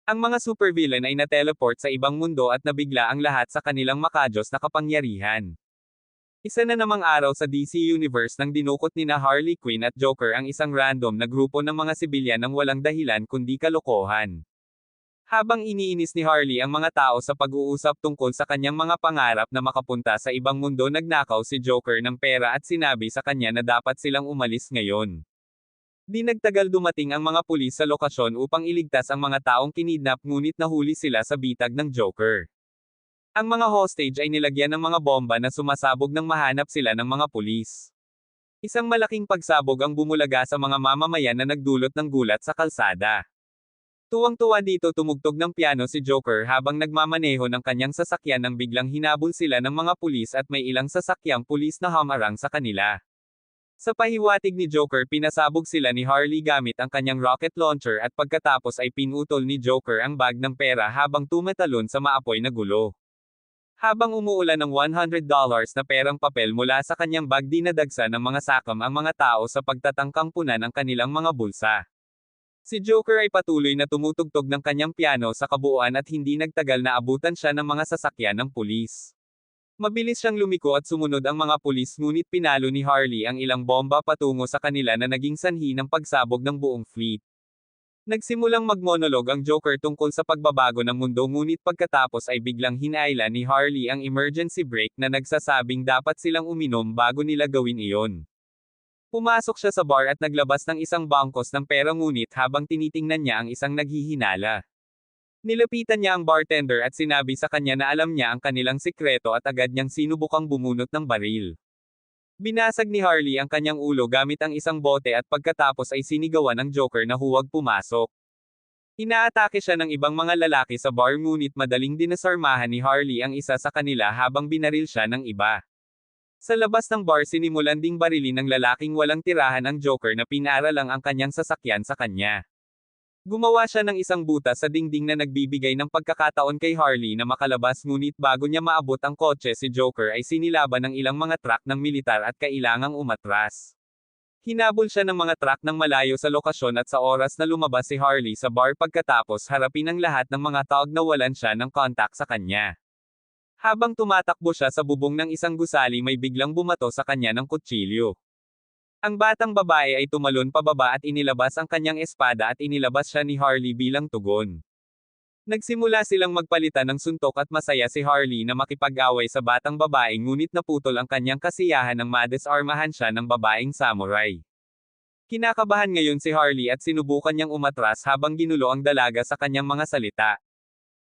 Ang mga supervillain ay na-teleport sa ibang mundo at nabigla ang lahat sa kanilang makajos na kapangyarihan. Isa na namang araw sa DC Universe nang dinukot nina Harley Quinn at Joker ang isang random na grupo ng mga sibilyan ng walang dahilan kundi kalokohan. Habang iniinis ni Harley ang mga tao sa pag-uusap tungkol sa kanyang mga pangarap na makapunta sa ibang mundo, nagnakaw si Joker ng pera at sinabi sa kanya na dapat silang umalis ngayon. Di nagtagal dumating ang mga pulis sa lokasyon upang iligtas ang mga taong kinidnap, ngunit nahuli sila sa bitag ng Joker. Ang mga hostage ay nilagyan ng mga bomba na sumasabog nang mahanap sila ng mga pulis. Isang malaking pagsabog ang bumulaga sa mga mamamayan na nagdulot ng gulat sa kalsada. Tuwang-tuwa dito, tumugtog ng piano si Joker habang nagmamaneho ng kanyang sasakyan nang biglang hinabol sila ng mga pulis at may ilang sasakyang pulis na hamarang sa kanila. Sa pahiwatig ni Joker, pinasabog sila ni Harley gamit ang kanyang rocket launcher at pagkatapos ay pinutol ni Joker ang bag ng pera habang tumatalon sa maapoy na gulo. Habang umuulan ng $100 na perang papel mula sa kanyang bag, dinadagsa ng mga sakam ang mga tao sa pagtatangkang punan ang kanilang mga bulsa. Si Joker ay patuloy na tumutugtog ng kanyang piano sa kabuuan at hindi nagtagal na abutan siya ng mga sasakyan ng pulis. Mabilis siyang lumiko at sumunod ang mga pulis, ngunit pinalo ni Harley ang ilang bomba patungo sa kanila na naging sanhi ng pagsabog ng buong fleet. Nagsimulang magmonolog ang Joker tungkol sa pagbabago ng mundo, ngunit pagkatapos ay biglang hinailan ni Harley ang emergency brake na nagsasabing dapat silang uminom bago nila gawin iyon. Pumasok siya sa bar at naglabas ng isang bangkos ng pera, ngunit habang tinitingnan niya ang isang naghihinala. Nilapitan niya ang bartender at sinabi sa kanya na alam niya ang kanilang sikreto at agad niyang sinubukang bumunot ng baril. Binasag ni Harley ang kanyang ulo gamit ang isang bote at pagkatapos ay sinigawan ng Joker na huwag pumasok. Inaatake siya ng ibang mga lalaki sa bar, ngunit madaling dinasarmahan ni Harley ang isa sa kanila habang binaril siya ng iba. Sa labas ng bar, sinimulan ding barilin ng lalaking walang tirahan ang Joker na pinara lang ang kanyang sasakyan sa kanya. Gumawa siya ng isang butas sa dingding na nagbibigay ng pagkakataon kay Harley na makalabas, ngunit bago niya maabot ang kotse, si Joker ay sinilaban ng ilang mga truck ng militar at kailangang umatras. Hinabol siya ng mga truck ng malayo sa lokasyon at sa oras na lumabas si Harley sa bar pagkatapos harapin ang lahat ng mga tao, nawalan siya ng contact sa kanya. Habang tumatakbo siya sa bubong ng isang gusali, may biglang bumato sa kanya ng kutsilyo. Ang batang babae ay tumalon pababa at inilabas ang kanyang espada at inilabas siya ni Harley bilang tugon. Nagsimula silang magpalitan ng suntok at masaya si Harley na makipag-away sa batang babae, ngunit naputol ang kanyang kasiyahan nang madisarmahan siya ng babaeng samurai. Kinakabahan ngayon si Harley at sinubukan niyang umatras habang ginulo ang dalaga sa kanyang mga salita.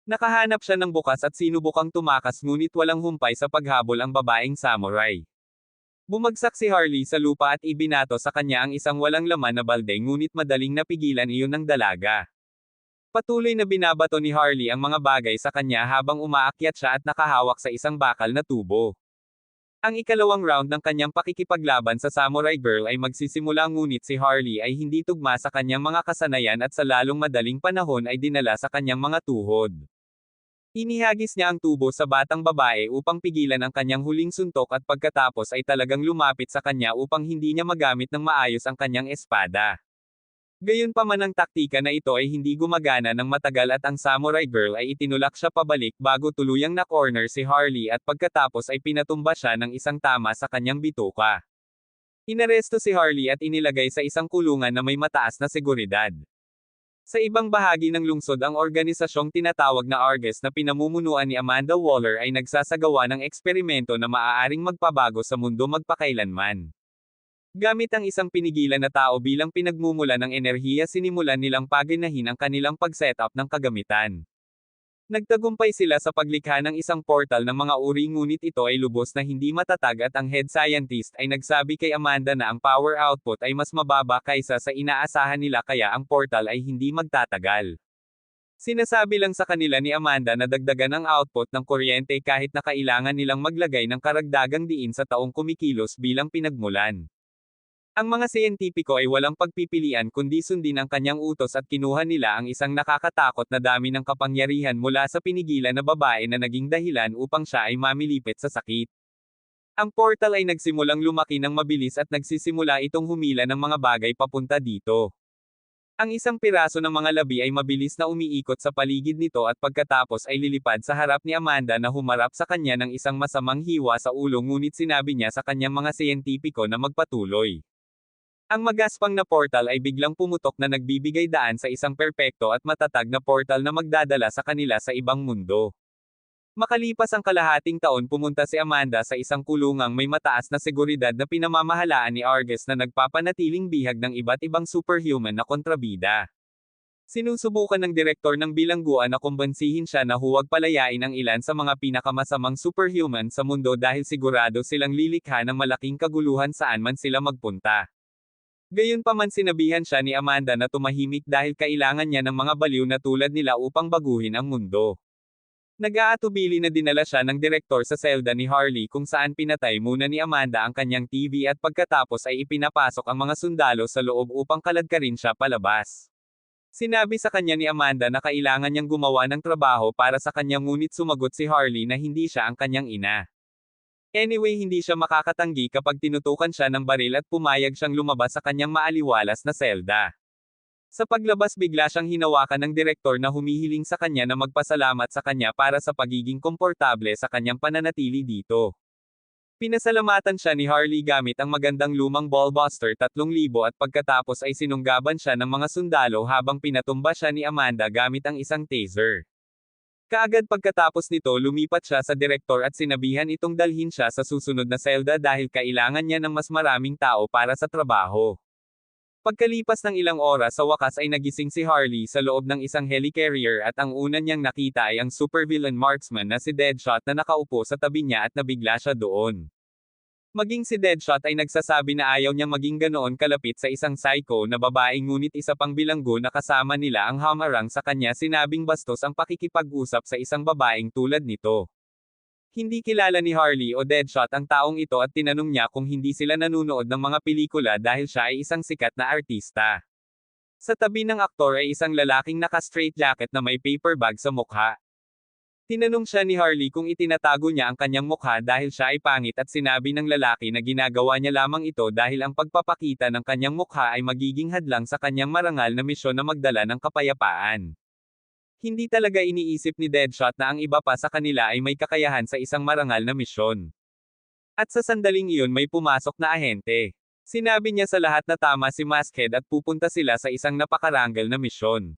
Nakahanap siya ng bukas at sinubukang tumakas, ngunit walang humpay sa paghabol ang babaeng samurai. Bumagsak si Harley sa lupa at ibinato sa kanya ang isang walang laman na balde, ngunit madaling napigilan iyon ng dalaga. Patuloy na binabato ni Harley ang mga bagay sa kanya habang umaakyat siya at nakahawak sa isang bakal na tubo. Ang ikalawang round ng kanyang pakikipaglaban sa Samurai Girl ay magsisimula, ngunit si Harley ay hindi tugma sa kanyang mga kasanayan at sa lalong madaling panahon ay dinala sa kanyang mga tuhod. Inihagis niya ang tubo sa batang babae upang pigilan ang kanyang huling suntok at pagkatapos ay talagang lumapit sa kanya upang hindi niya magamit ng maayos ang kanyang espada. Gayunpaman, ang taktika na ito ay hindi gumagana ng matagal at ang Samurai Girl ay itinulak siya pabalik bago tuluyang na-corner si Harley at pagkatapos ay pinatumba siya ng isang tama sa kanyang bituka. Inaresto si Harley at inilagay sa isang kulungan na may mataas na seguridad. Sa ibang bahagi ng lungsod, ang organisasyong tinatawag na Argus na pinamumunuan ni Amanda Waller ay nagsasagawa ng eksperimento na maaaring magpabago sa mundo magpakailanman. Gamit ang isang pinigilan na tao bilang pinagmumula ng enerhiya, sinimulan nilang paginahin ang kanilang pag-setup ng kagamitan. Nagtagumpay sila sa paglikha ng isang portal ng mga uri, ngunit ito ay lubos na hindi matatag at ang head scientist ay nagsabi kay Amanda na ang power output ay mas mababa kaysa sa inaasahan nila, kaya ang portal ay hindi magtatagal. Sinasabi lang sa kanila ni Amanda na dagdagan ang output ng kuryente kahit na kailangan nilang maglagay ng karagdagang diin sa taong kumikilos bilang pinagmulan. Ang mga siyentipiko ay walang pagpipilian kundi sundin ang kanyang utos at kinuha nila ang isang nakakatakot na dami ng kapangyarihan mula sa pinigilan na babae na naging dahilan upang siya ay mamilipit sa sakit. Ang portal ay nagsimulang lumaki ng mabilis at nagsisimula itong humila ng mga bagay papunta dito. Ang isang piraso ng mga labi ay mabilis na umiikot sa paligid nito at pagkatapos ay lilipad sa harap ni Amanda na humarap sa kanya ng isang masamang hiwa sa ulo, ngunit sinabi niya sa kanyang mga siyentipiko na magpatuloy. Ang magaspang na portal ay biglang pumutok na nagbibigay daan sa isang perpekto at matatag na portal na magdadala sa kanila sa ibang mundo. Makalipas ang kalahating taon, pumunta si Amanda sa isang kulungang may mataas na seguridad na pinamamahalaan ni Argus na nagpapanatiling bihag ng iba't ibang superhuman na kontrabida. Sinusubukan ng direktor ng bilangguan na kumbansihin siya na huwag palayain ang ilan sa mga pinakamasamang superhuman sa mundo dahil sigurado silang lilikha ng malaking kaguluhan saan man sila magpunta. Gayunpaman, sinabihan siya ni Amanda na tumahimik dahil kailangan niya ng mga baliw na tulad nila upang baguhin ang mundo. Nag-aatubili na dinala siya ng direktor sa selda ni Harley kung saan pinatay muna ni Amanda ang kanyang TV at pagkatapos ay ipinapasok ang mga sundalo sa loob upang kaladkarin siya palabas. Sinabi sa kanya ni Amanda na kailangan niyang gumawa ng trabaho para sa kanya, ngunit sumagot si Harley na hindi siya ang kanyang ina. Anyway, hindi siya makakatanggi kapag tinutukan siya ng baril at pumayag siyang lumabas sa kanyang maaliwalas na selda. Sa paglabas, bigla siyang hinawakan ng direktor na humihiling sa kanya na magpasalamat sa kanya para sa pagiging komportable sa kanyang pananatili dito. Pinasalamatan siya ni Harley gamit ang magandang lumang ballbuster 3000 at pagkatapos ay sinunggaban siya ng mga sundalo habang pinatumba siya ni Amanda gamit ang isang taser. Kaagad pagkatapos nito, lumipat siya sa direktor at sinabihan itong dalhin siya sa susunod na selda dahil kailangan niya ng mas maraming tao para sa trabaho. Pagkalipas ng ilang oras, sa wakas ay nagising si Harley sa loob ng isang helicarrier at ang una niyang nakita ay ang supervillain marksman na si Deadshot na nakaupo sa tabi niya at nabigla siya doon. Maging si Deadshot ay nagsasabi na ayaw niyang maging ganoon kalapit sa isang psycho na babae, ngunit isa pang bilanggo na kasama nila ang hamarang sa kanya sinabing bastos ang pakikipag-usap sa isang babaeng tulad nito. Hindi kilala ni Harley o Deadshot ang taong ito at tinanong niya kung hindi sila nanunood ng mga pelikula dahil siya ay isang sikat na artista. Sa tabi ng aktor ay isang lalaking naka-straitjacket na may paper bag sa mukha. Tinanong siya ni Harley kung itinatago niya ang kanyang mukha dahil siya ay pangit at sinabi ng lalaki na ginagawa niya lamang ito dahil ang pagpapakita ng kanyang mukha ay magiging hadlang sa kanyang marangal na misyon na magdala ng kapayapaan. Hindi talaga iniisip ni Deadshot na ang iba pa sa kanila ay may kakayahan sa isang marangal na misyon. At sa sandaling iyon may pumasok na ahente. Sinabi niya sa lahat na tama si Maskhead at pupunta sila sa isang napakaranggal na misyon.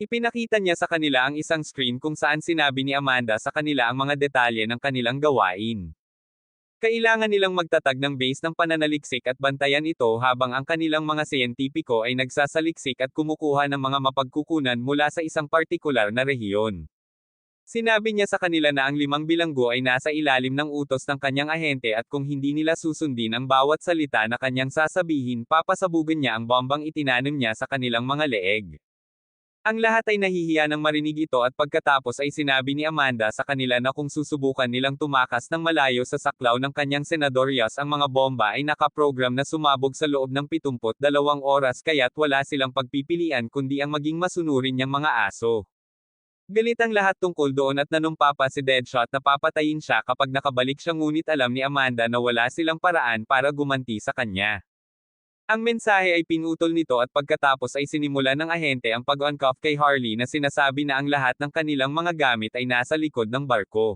Ipinakita niya sa kanila ang isang screen kung saan sinabi ni Amanda sa kanila ang mga detalye ng kanilang gawain. Kailangan nilang magtatag ng base ng pananaliksik at bantayan ito habang ang kanilang mga siyentipiko ay nagsasaliksik at kumukuha ng mga mapagkukunan mula sa isang partikular na rehiyon. Sinabi niya sa kanila na ang 5 bilanggo ay nasa ilalim ng utos ng kanyang ahente at kung hindi nila susundin ang bawat salita na kanyang sasabihin, papasabugan niya ang bombang itinanim niya sa kanilang mga leeg. Ang lahat ay nahihiya nang marinig ito at pagkatapos ay sinabi ni Amanda sa kanila na kung susubukan nilang tumakas ng malayo sa saklaw ng kanyang senadoryas, ang mga bomba ay nakaprogram na sumabog sa loob ng 72 oras kaya't wala silang pagpipilian kundi ang maging masunurin niyang mga aso. Galit ang lahat tungkol doon at nanumpa pa si Deadshot na papatayin siya kapag nakabalik siya, ngunit alam ni Amanda na wala silang paraan para gumanti sa kanya. Ang mensahe ay pinutol nito at pagkatapos ay sinimula ng ahente ang pag-uncuff kay Harley na sinasabi na ang lahat ng kanilang mga gamit ay nasa likod ng barko.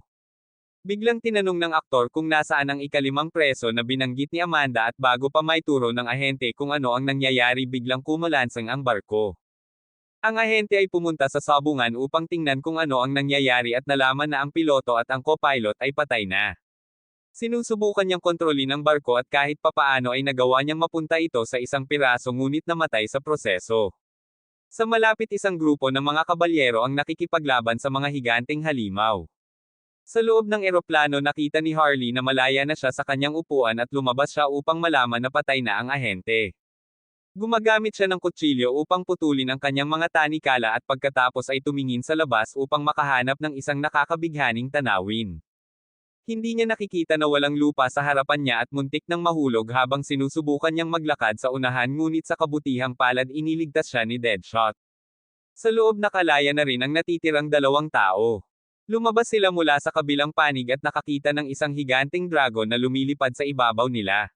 Biglang tinanong ng aktor kung nasaan ang ika-5 preso na binanggit ni Amanda at bago pa maituro ng ahente kung ano ang nangyayari, biglang kumalansang ang barko. Ang ahente ay pumunta sa sabungan upang tingnan kung ano ang nangyayari at nalaman na ang piloto at ang co-pilot ay patay na. Sinusubukan niyang kontrolin ang barko at kahit papaano ay nagawa niyang mapunta ito sa isang piraso, ngunit namatay sa proseso. Sa malapit, isang grupo ng mga kabalyero ang nakikipaglaban sa mga higanteng halimaw. Sa loob ng eroplano, nakita ni Harley na malaya na siya sa kanyang upuan at lumabas siya upang malaman na patay na ang ahente. Gumagamit siya ng kutsilyo upang putulin ang kanyang mga tanikala at pagkatapos ay tumingin sa labas upang makahanap ng isang nakakabighaning tanawin. Hindi niya nakikita na walang lupa sa harapan niya at muntik nang mahulog habang sinusubukan niyang maglakad sa unahan, ngunit sa kabutihang palad iniligtas siya ni Deadshot. Sa loob, nakalaya na rin ang natitirang 2 tao. Lumabas sila mula sa kabilang panig at nakakita ng isang higanteng dragon na lumilipad sa ibabaw nila.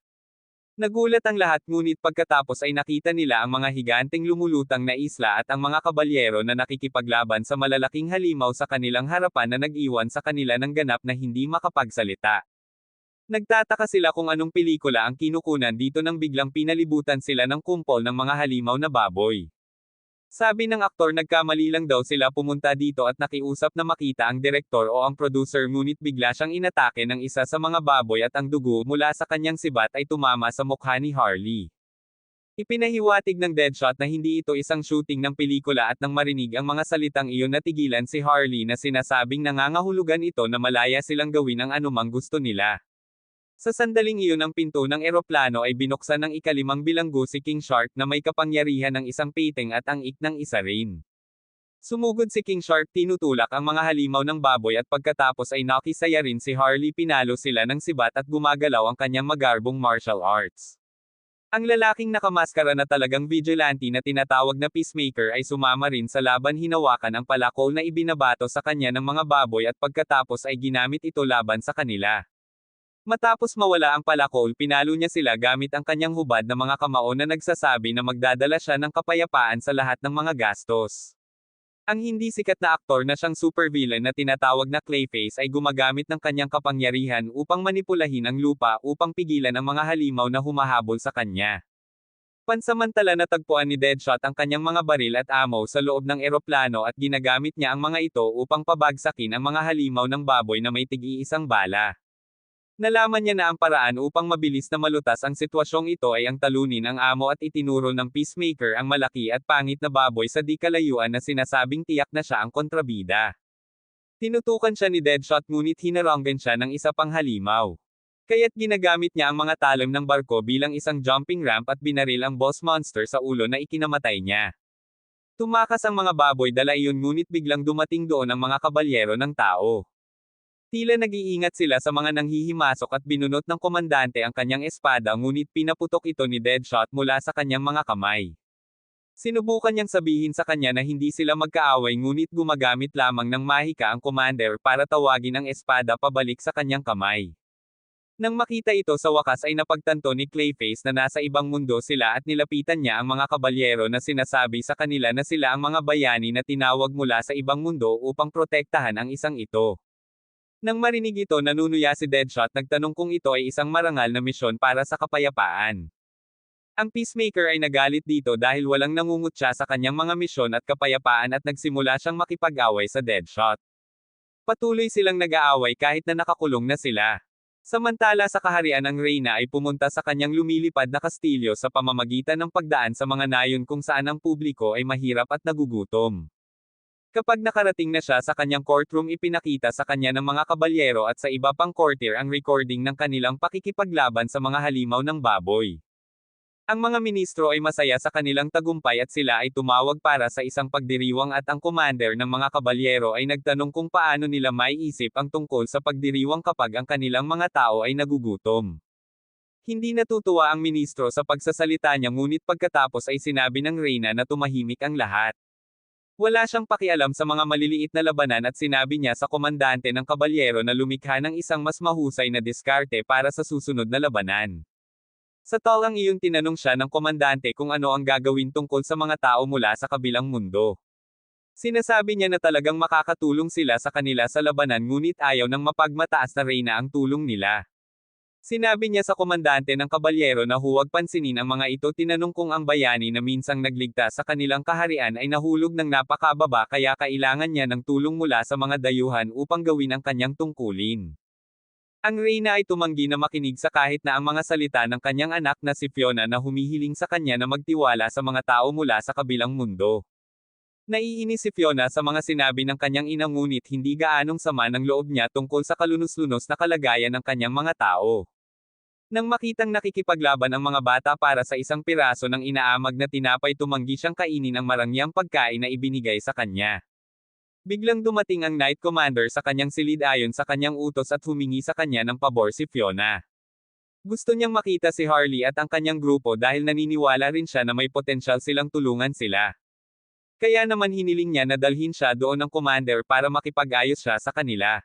Nagulat ang lahat ngunit pagkatapos ay nakita nila ang mga higanteng lumulutang na isla at ang mga kabalyero na nakikipaglaban sa malalaking halimaw sa kanilang harapan na nag-iwan sa kanila ng ganap na hindi makapagsalita. Nagtataka sila kung anong pelikula ang kinukunan dito nang biglang pinalibutan sila ng kumpol ng mga halimaw na baboy. Sabi ng aktor nagkamali lang daw sila pumunta dito at nakiusap na makita ang direktor o ang producer ngunit bigla siyang inatake ng isa sa mga baboy at ang dugo mula sa kanyang sibat ay tumama sa mukha ni Harley. Ipinahiwatig ng Deadshot na hindi ito isang shooting ng pelikula at nang marinig ang mga salitang iyon natigilan si Harley na sinasabing nangangahulugan ito na malaya silang gawin ang anumang gusto nila. Sa sandaling iyon ang pinto ng eroplano ay binuksan ng ikalimang bilanggo si King Shark na may kapangyarihan ng isang peteng at ang ik ng isa rin. Sumugod si King Shark tinutulak ang mga halimaw ng baboy at pagkatapos ay nakisaya rin si Harley pinalo sila ng sibat at gumagalaw ang kanyang magarbong martial arts. Ang lalaking nakamaskara na talagang vigilante na tinatawag na Peacemaker ay sumama rin sa laban hinawakan ang palakol na ibinabato sa kanya ng mga baboy at pagkatapos ay ginamit ito laban sa kanila. Matapos mawala ang palakol pinalo niya sila gamit ang kanyang hubad na mga kamao na nagsasabi na magdadala siya ng kapayapaan sa lahat ng mga gastos. Ang hindi sikat na aktor na siyang supervillain na tinatawag na Clayface ay gumagamit ng kanyang kapangyarihan upang manipulahin ang lupa upang pigilan ang mga halimaw na humahabol sa kanya. Pansamantala natagpuan ni Deadshot ang kanyang mga baril at ammo sa loob ng eroplano at ginagamit niya ang mga ito upang pabagsakin ang mga halimaw ng baboy na may tig-iisang bala. Nalaman niya na ang paraan upang mabilis na malutas ang sitwasyong ito ay ang talunin ang amo at itinuro ng Peacemaker ang malaki at pangit na baboy sa di kalayuan na sinasabing tiyak na siya ang kontrabida. Tinutukan siya ni Deadshot ngunit hinaranggan siya ng isa pang halimaw. Kaya't ginagamit niya ang mga talim ng barko bilang isang jumping ramp at binaril ang boss monster sa ulo na ikinamatay niya. Tumakas ang mga baboy dala iyon ngunit biglang dumating doon ang mga kabalyero ng tao. Tila nag-iingat sila sa mga nanghihimasok at binunot ng komandante ang kanyang espada ngunit pinaputok ito ni Deadshot mula sa kanyang mga kamay. Sinubukan niyang sabihin sa kanya na hindi sila magkaaway ngunit gumagamit lamang ng mahika ang commander para tawagin ang espada pabalik sa kanyang kamay. Nang makita ito sa wakas ay napagtanto ni Clayface na nasa ibang mundo sila at nilapitan niya ang mga kabalyero na sinasabi sa kanila na sila ang mga bayani na tinawag mula sa ibang mundo upang protektahan ang isang ito. Nang marinig ito nanunuya si Deadshot nagtanong kung ito ay isang marangal na misyon para sa kapayapaan. Ang Peacemaker ay nagalit dito dahil walang nangungutya sa kanyang mga misyon at kapayapaan at nagsimula siyang makipag-away sa Deadshot. Patuloy silang nag-aaway kahit na nakakulong na sila. Samantala sa kaharian ng Reyna ay pumunta sa kanyang lumilipad na kastilyo sa pamamagitan ng pagdaan sa mga nayon kung saan ang publiko ay mahirap at nagugutom. Kapag nakarating na siya sa kanyang courtroom ipinakita sa kanya ng mga kabalyero at sa iba pang courtier ang recording ng kanilang pakikipaglaban sa mga halimaw ng baboy. Ang mga ministro ay masaya sa kanilang tagumpay at sila ay tumawag para sa isang pagdiriwang at ang commander ng mga kabalyero ay nagtanong kung paano nila maiisip ang tungkol sa pagdiriwang kapag ang kanilang mga tao ay nagugutom. Hindi natutuwa ang ministro sa pagsasalita niya ngunit pagkatapos ay sinabi ng Reyna na tumahimik ang lahat. Wala siyang pakialam sa mga maliliit na labanan at sinabi niya sa komandante ng kabalyero na lumikha ng isang mas mahusay na diskarte para sa susunod na labanan. Sa talang iyon tinanong siya ng komandante kung ano ang gagawin tungkol sa mga tao mula sa kabilang mundo. Sinasabi niya na talagang makakatulong sila sa kanila sa labanan ngunit ayaw ng mapagmataas na Reyna ang tulong nila. Sinabi niya sa komandante ng kabalyero na huwag pansinin ang mga ito tinanong kung ang bayani na minsang nagligtas sa kanilang kaharian ay nahulog ng napakababa kaya kailangan niya ng tulong mula sa mga dayuhan upang gawin ang kanyang tungkulin. Ang Reyna ay tumanggi na makinig sa kahit na ang mga salita ng kanyang anak na si Fiona na humihiling sa kanya na magtiwala sa mga tao mula sa kabilang mundo. Naiinis si Fiona sa mga sinabi ng kanyang ina ngunit hindi gaanong sama ng loob niya tungkol sa kalunos-lunos na kalagayan ng kanyang mga tao. Nang makitang nakikipaglaban ang mga bata para sa isang piraso ng inaamag na tinapay tumanggi siyang kainin ang marangyang pagkain na ibinigay sa kanya. Biglang dumating ang Knight Commander sa kanyang silid ayon sa kanyang utos at humingi sa kanya ng pabor si Fiona. Gusto niyang makita si Harley at ang kanyang grupo dahil naniniwala rin siya na may potensyal silang tulungan sila. Kaya naman hiniling niya na dalhin siya doon ng commander para makipag-ayos siya sa kanila.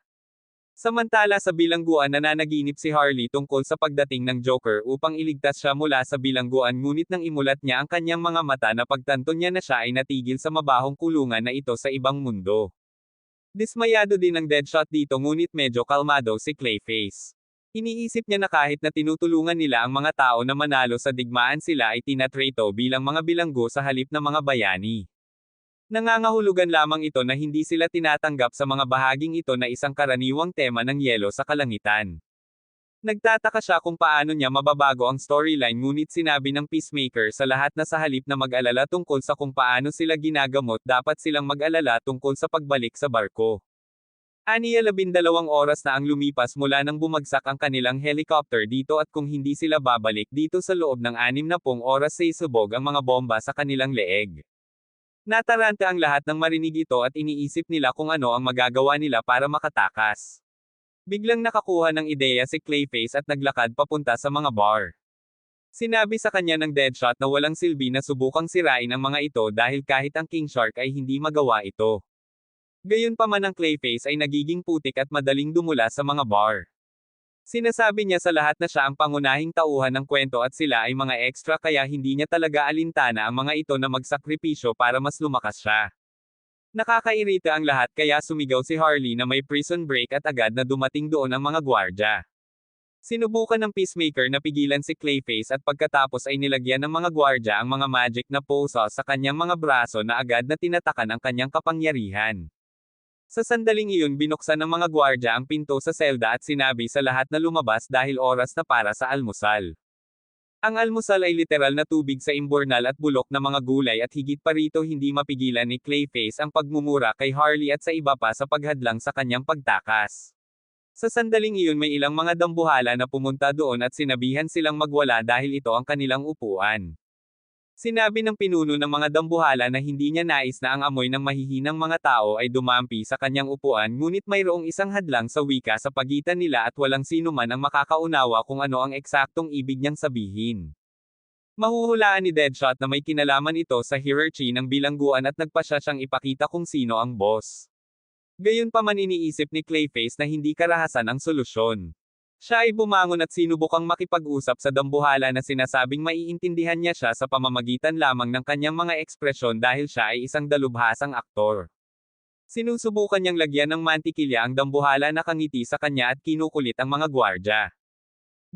Samantala sa bilangguan nananaginip si Harley tungkol sa pagdating ng Joker upang iligtas siya mula sa bilangguan ngunit nang imulat niya ang kanyang mga mata na pagtanto niya na siya ay natigil sa mabahong kulungan na ito sa ibang mundo. Dismayado din ang Deadshot dito ngunit medyo kalmado si Clayface. Iniisip niya na kahit na tinutulungan nila ang mga tao na manalo sa digmaan sila ay tinatrato bilang mga bilanggo sa halip na mga bayani. Nangangahulugan lamang ito na hindi sila tinatanggap sa mga bahaging ito na isang karaniwang tema ng yelo sa kalangitan. Nagtataka siya kung paano niya mababago ang storyline ngunit sinabi ng Peacemaker sa lahat na sa halip na mag-alala tungkol sa kung paano sila ginagamot dapat silang mag-alala tungkol sa pagbalik sa barko. Aniya 12 oras na ang lumipas mula nang bumagsak ang kanilang helicopter dito at kung hindi sila babalik dito sa loob ng 60 oras sa isubog ang mga bomba sa kanilang leeg. Nataranta ang lahat ng marinig ito at iniisip nila kung ano ang magagawa nila para makatakas. Biglang nakakuha ng ideya si Clayface at naglakad papunta sa mga bar. Sinabi sa kanya ng Deadshot na walang silbi na subukang sirain ang mga ito dahil kahit ang King Shark ay hindi magawa ito. Gayunpaman ang Clayface ay nagiging putik at madaling dumula sa mga bar. Sinasabi niya sa lahat na siya ang pangunahing tauhan ng kwento at sila ay mga extra kaya hindi niya talaga alintana ang mga ito na magsakripisyo para mas lumakas siya. Nakakairita ang lahat kaya sumigaw si Harley na may prison break at agad na dumating doon ang mga gwardya. Sinubukan ng Peacemaker na pigilan si Clayface at pagkatapos ay nilagyan ng mga gwardya ang mga magic na posos sa kanyang mga braso na agad na tinatakan ang kanyang kapangyarihan. Sa sandaling iyon binuksan ng mga gwardya ang pinto sa selda at sinabi sa lahat na lumabas dahil oras na para sa almusal. Ang almusal ay literal na tubig sa imburnal at bulok na mga gulay at higit pa rito hindi mapigilan ni Clayface ang pagmumura kay Harley at sa iba pa sa paghadlang sa kanyang pagtakas. Sa sandaling iyon may ilang mga dambuhala na pumunta doon at sinabihan silang magwala dahil ito ang kanilang upuan. Sinabi ng pinuno ng mga dambuhala na hindi niya nais na ang amoy ng mahihinang mga tao ay dumampi sa kanyang upuan ngunit mayroong isang hadlang sa wika sa pagitan nila at walang sino man ang makakaunawa kung ano ang eksaktong ibig niyang sabihin. Mahuhulaan ni Deadshot na may kinalaman ito sa hierarchy ng bilangguan at nagpasya siyang ipakita kung sino ang boss. Gayunpaman iniisip ni Clayface na hindi karahasan ang solusyon. Siya ay bumangon at sinubukang makipag-usap sa dambuhala na sinasabing maiintindihan niya siya sa pamamagitan lamang ng kanyang mga ekspresyon dahil siya ay isang dalubhasang aktor. Sinusubukan niyang lagyan ng mantikilya ang dambuhala na kangiti sa kanya at kinukulit ang mga gwardya.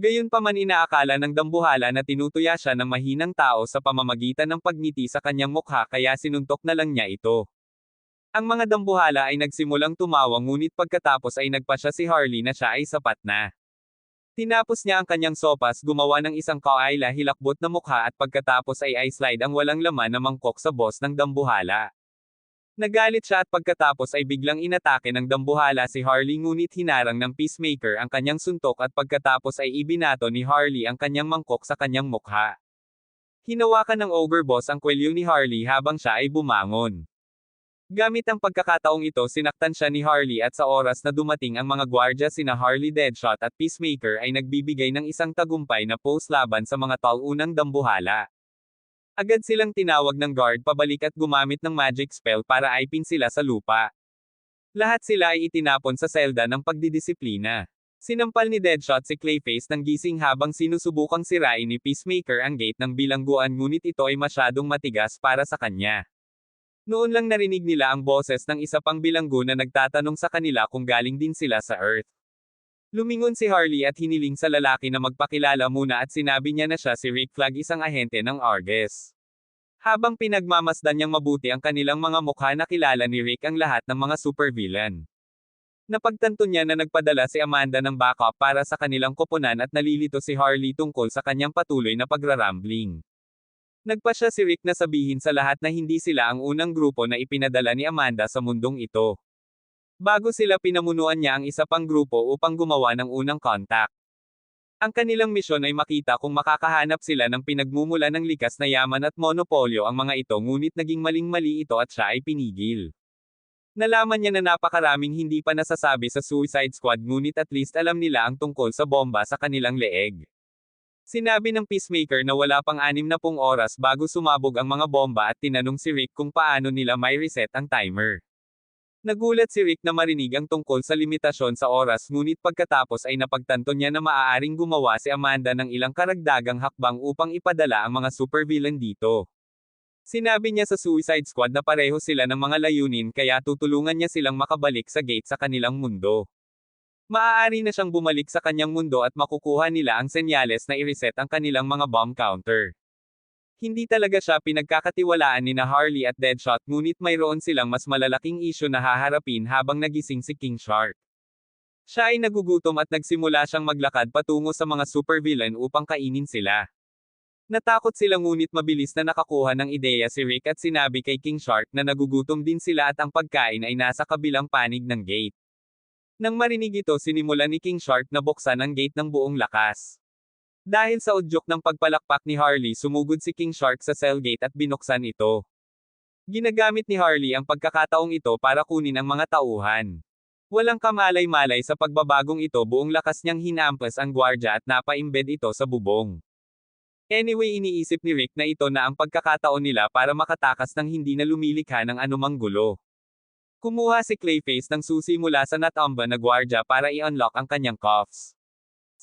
Gayunpaman inaakala ng dambuhala na tinutuya siya ng mahinang tao sa pamamagitan ng pagngiti sa kanyang mukha kaya sinuntok na lang niya ito. Ang mga dambuhala ay nagsimulang tumawa ngunit pagkatapos ay nagpasya si Harley na siya ay sapat na. Tinapos niya ang kanyang sopas gumawa ng isang kaayla hilakbot na mukha at pagkatapos ay i-slide ang walang laman na mangkok sa boss ng dambuhala. Nagalit siya at pagkatapos ay biglang inatake ng dambuhala si Harley ngunit hinarang ng Peacemaker ang kanyang suntok at pagkatapos ay ibinato ni Harley ang kanyang mangkok sa kanyang mukha. Hinawakan ng Ogre Boss ang kwelyo ni Harley habang siya ay bumangon. Gamit ang pagkakataong ito sinaktan siya ni Harley at sa oras na dumating ang mga gwardya sina Harley Deadshot at Peacemaker ay nagbibigay ng isang tagumpay na pose laban sa mga taunang dambuhala. Agad silang tinawag ng guard pabalik at gumamit ng magic spell para aipin sila sa lupa. Lahat sila ay itinapon sa selda ng pagdidisiplina. Sinampal ni Deadshot si Clayface ng gising habang sinusubukang sirain ni Peacemaker ang gate ng bilangguan ngunit ito ay masyadong matigas para sa kanya. Noon lang narinig nila ang boses ng isa pang bilanggo na nagtatanong sa kanila kung galing din sila sa Earth. Lumingon si Harley at hiniling sa lalaki na magpakilala muna at sinabi niya na siya si Rick Flag isang ahente ng Argus. Habang pinagmamasdan niyang mabuti ang kanilang mga mukha nakilala ni Rick ang lahat ng mga supervillain. Napagtanto niya na nagpadala si Amanda ng backup para sa kanilang koponan at nalilito si Harley tungkol sa kanyang patuloy na pagrarambling. Nagpasya si Rick na sabihin sa lahat na hindi sila ang unang grupo na ipinadala ni Amanda sa mundong ito. Bago sila pinamunuan niya ang isa pang grupo upang gumawa ng unang contact. Ang kanilang misyon ay makita kung makakahanap sila ng pinagmumula ng likas na yaman at monopolyo ang mga ito ngunit naging maling-mali ito at siya ay pinigil. Nalaman niya na napakaraming hindi pa nasasabi sa Suicide Squad ngunit at least alam nila ang tungkol sa bomba sa kanilang leeg. Sinabi ng Peacemaker na wala pang 60 oras bago sumabog ang mga bomba at tinanong si Rick kung paano nila may reset ang timer. Nagulat si Rick na marinig ang tungkol sa limitasyon sa oras ngunit pagkatapos ay napagtanto niya na maaaring gumawa si Amanda ng ilang karagdagang hakbang upang ipadala ang mga supervillain dito. Sinabi niya sa Suicide Squad na pareho sila ng mga layunin kaya tutulungan niya silang makabalik sa gate sa kanilang mundo. Maaari na siyang bumalik sa kanyang mundo at makukuha nila ang senyales na i-reset ang kanilang mga bomb counter. Hindi talaga siya pinagkakatiwalaan ni na Harley at Deadshot ngunit mayroon silang mas malalaking isyu na haharapin habang nagising si King Shark. Siya ay nagugutom at nagsimula siyang maglakad patungo sa mga supervillain upang kainin sila. Natakot sila ngunit mabilis na nakakuha ng ideya si Rick at sinabi kay King Shark na nagugutom din sila at ang pagkain ay nasa kabilang panig ng gate. Nang marinig ito sinimulan ni King Shark na buksan ang gate ng buong lakas. Dahil sa udyok ng pagpalakpak ni Harley sumugod si King Shark sa cell gate at binuksan ito. Ginagamit ni Harley ang pagkakataong ito para kunin ang mga tauhan. Walang kamalay-malay sa pagbabagong ito buong lakas niyang hinampas ang gwardya at napa-embed ito sa bubong. Anyway iniisip ni Rick na ito na ang pagkakataon nila para makatakas ng hindi na lumilikha ng anumang gulo. Kumuha si Clayface ng susi mula sa natumba na gwardya para i-unlock ang kanyang cuffs.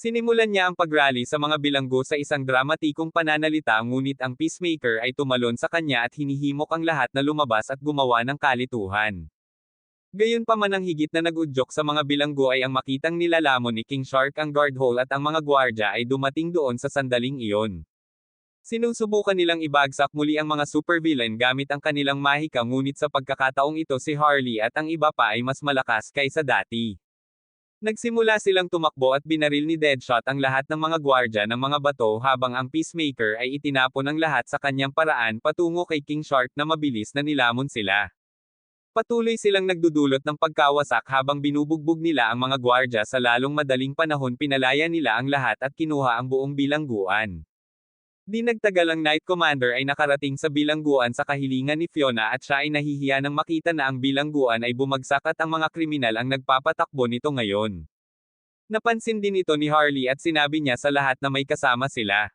Sinimulan niya ang pagrally sa mga bilanggo sa isang dramatikong pananalita ngunit ang Peacemaker ay tumalon sa kanya at hinihimok ang lahat na lumabas at gumawa ng kalituhan. Gayunpaman ang higit na nag-udyok sa mga bilanggo ay ang makitang nilalamon ni King Shark ang guard hole at ang mga gwardya ay dumating doon sa sandaling iyon. Sinusubukan nilang ibagsak muli ang mga supervillain gamit ang kanilang mahika ngunit sa pagkakataong ito si Harley at ang iba pa ay mas malakas kaysa dati. Nagsimula silang tumakbo at binaril ni Deadshot ang lahat ng mga gwardya ng mga bato habang ang Peacemaker ay itinapon ang lahat sa kanyang paraan patungo kay King Shark na mabilis na nilamon sila. Patuloy silang nagdudulot ng pagkawasak habang binubugbog nila ang mga gwardya sa lalong madaling panahon pinalaya nila ang lahat at kinuha ang buong bilangguan. Di nagtagal ang Knight Commander ay nakarating sa bilangguan sa kahilingan ni Fiona at siya ay nahihiya nang makita na ang bilangguan ay bumagsak at ang mga kriminal ang nagpapatakbo nito ngayon. Napansin din ito ni Harley at sinabi niya sa lahat na may kasama sila.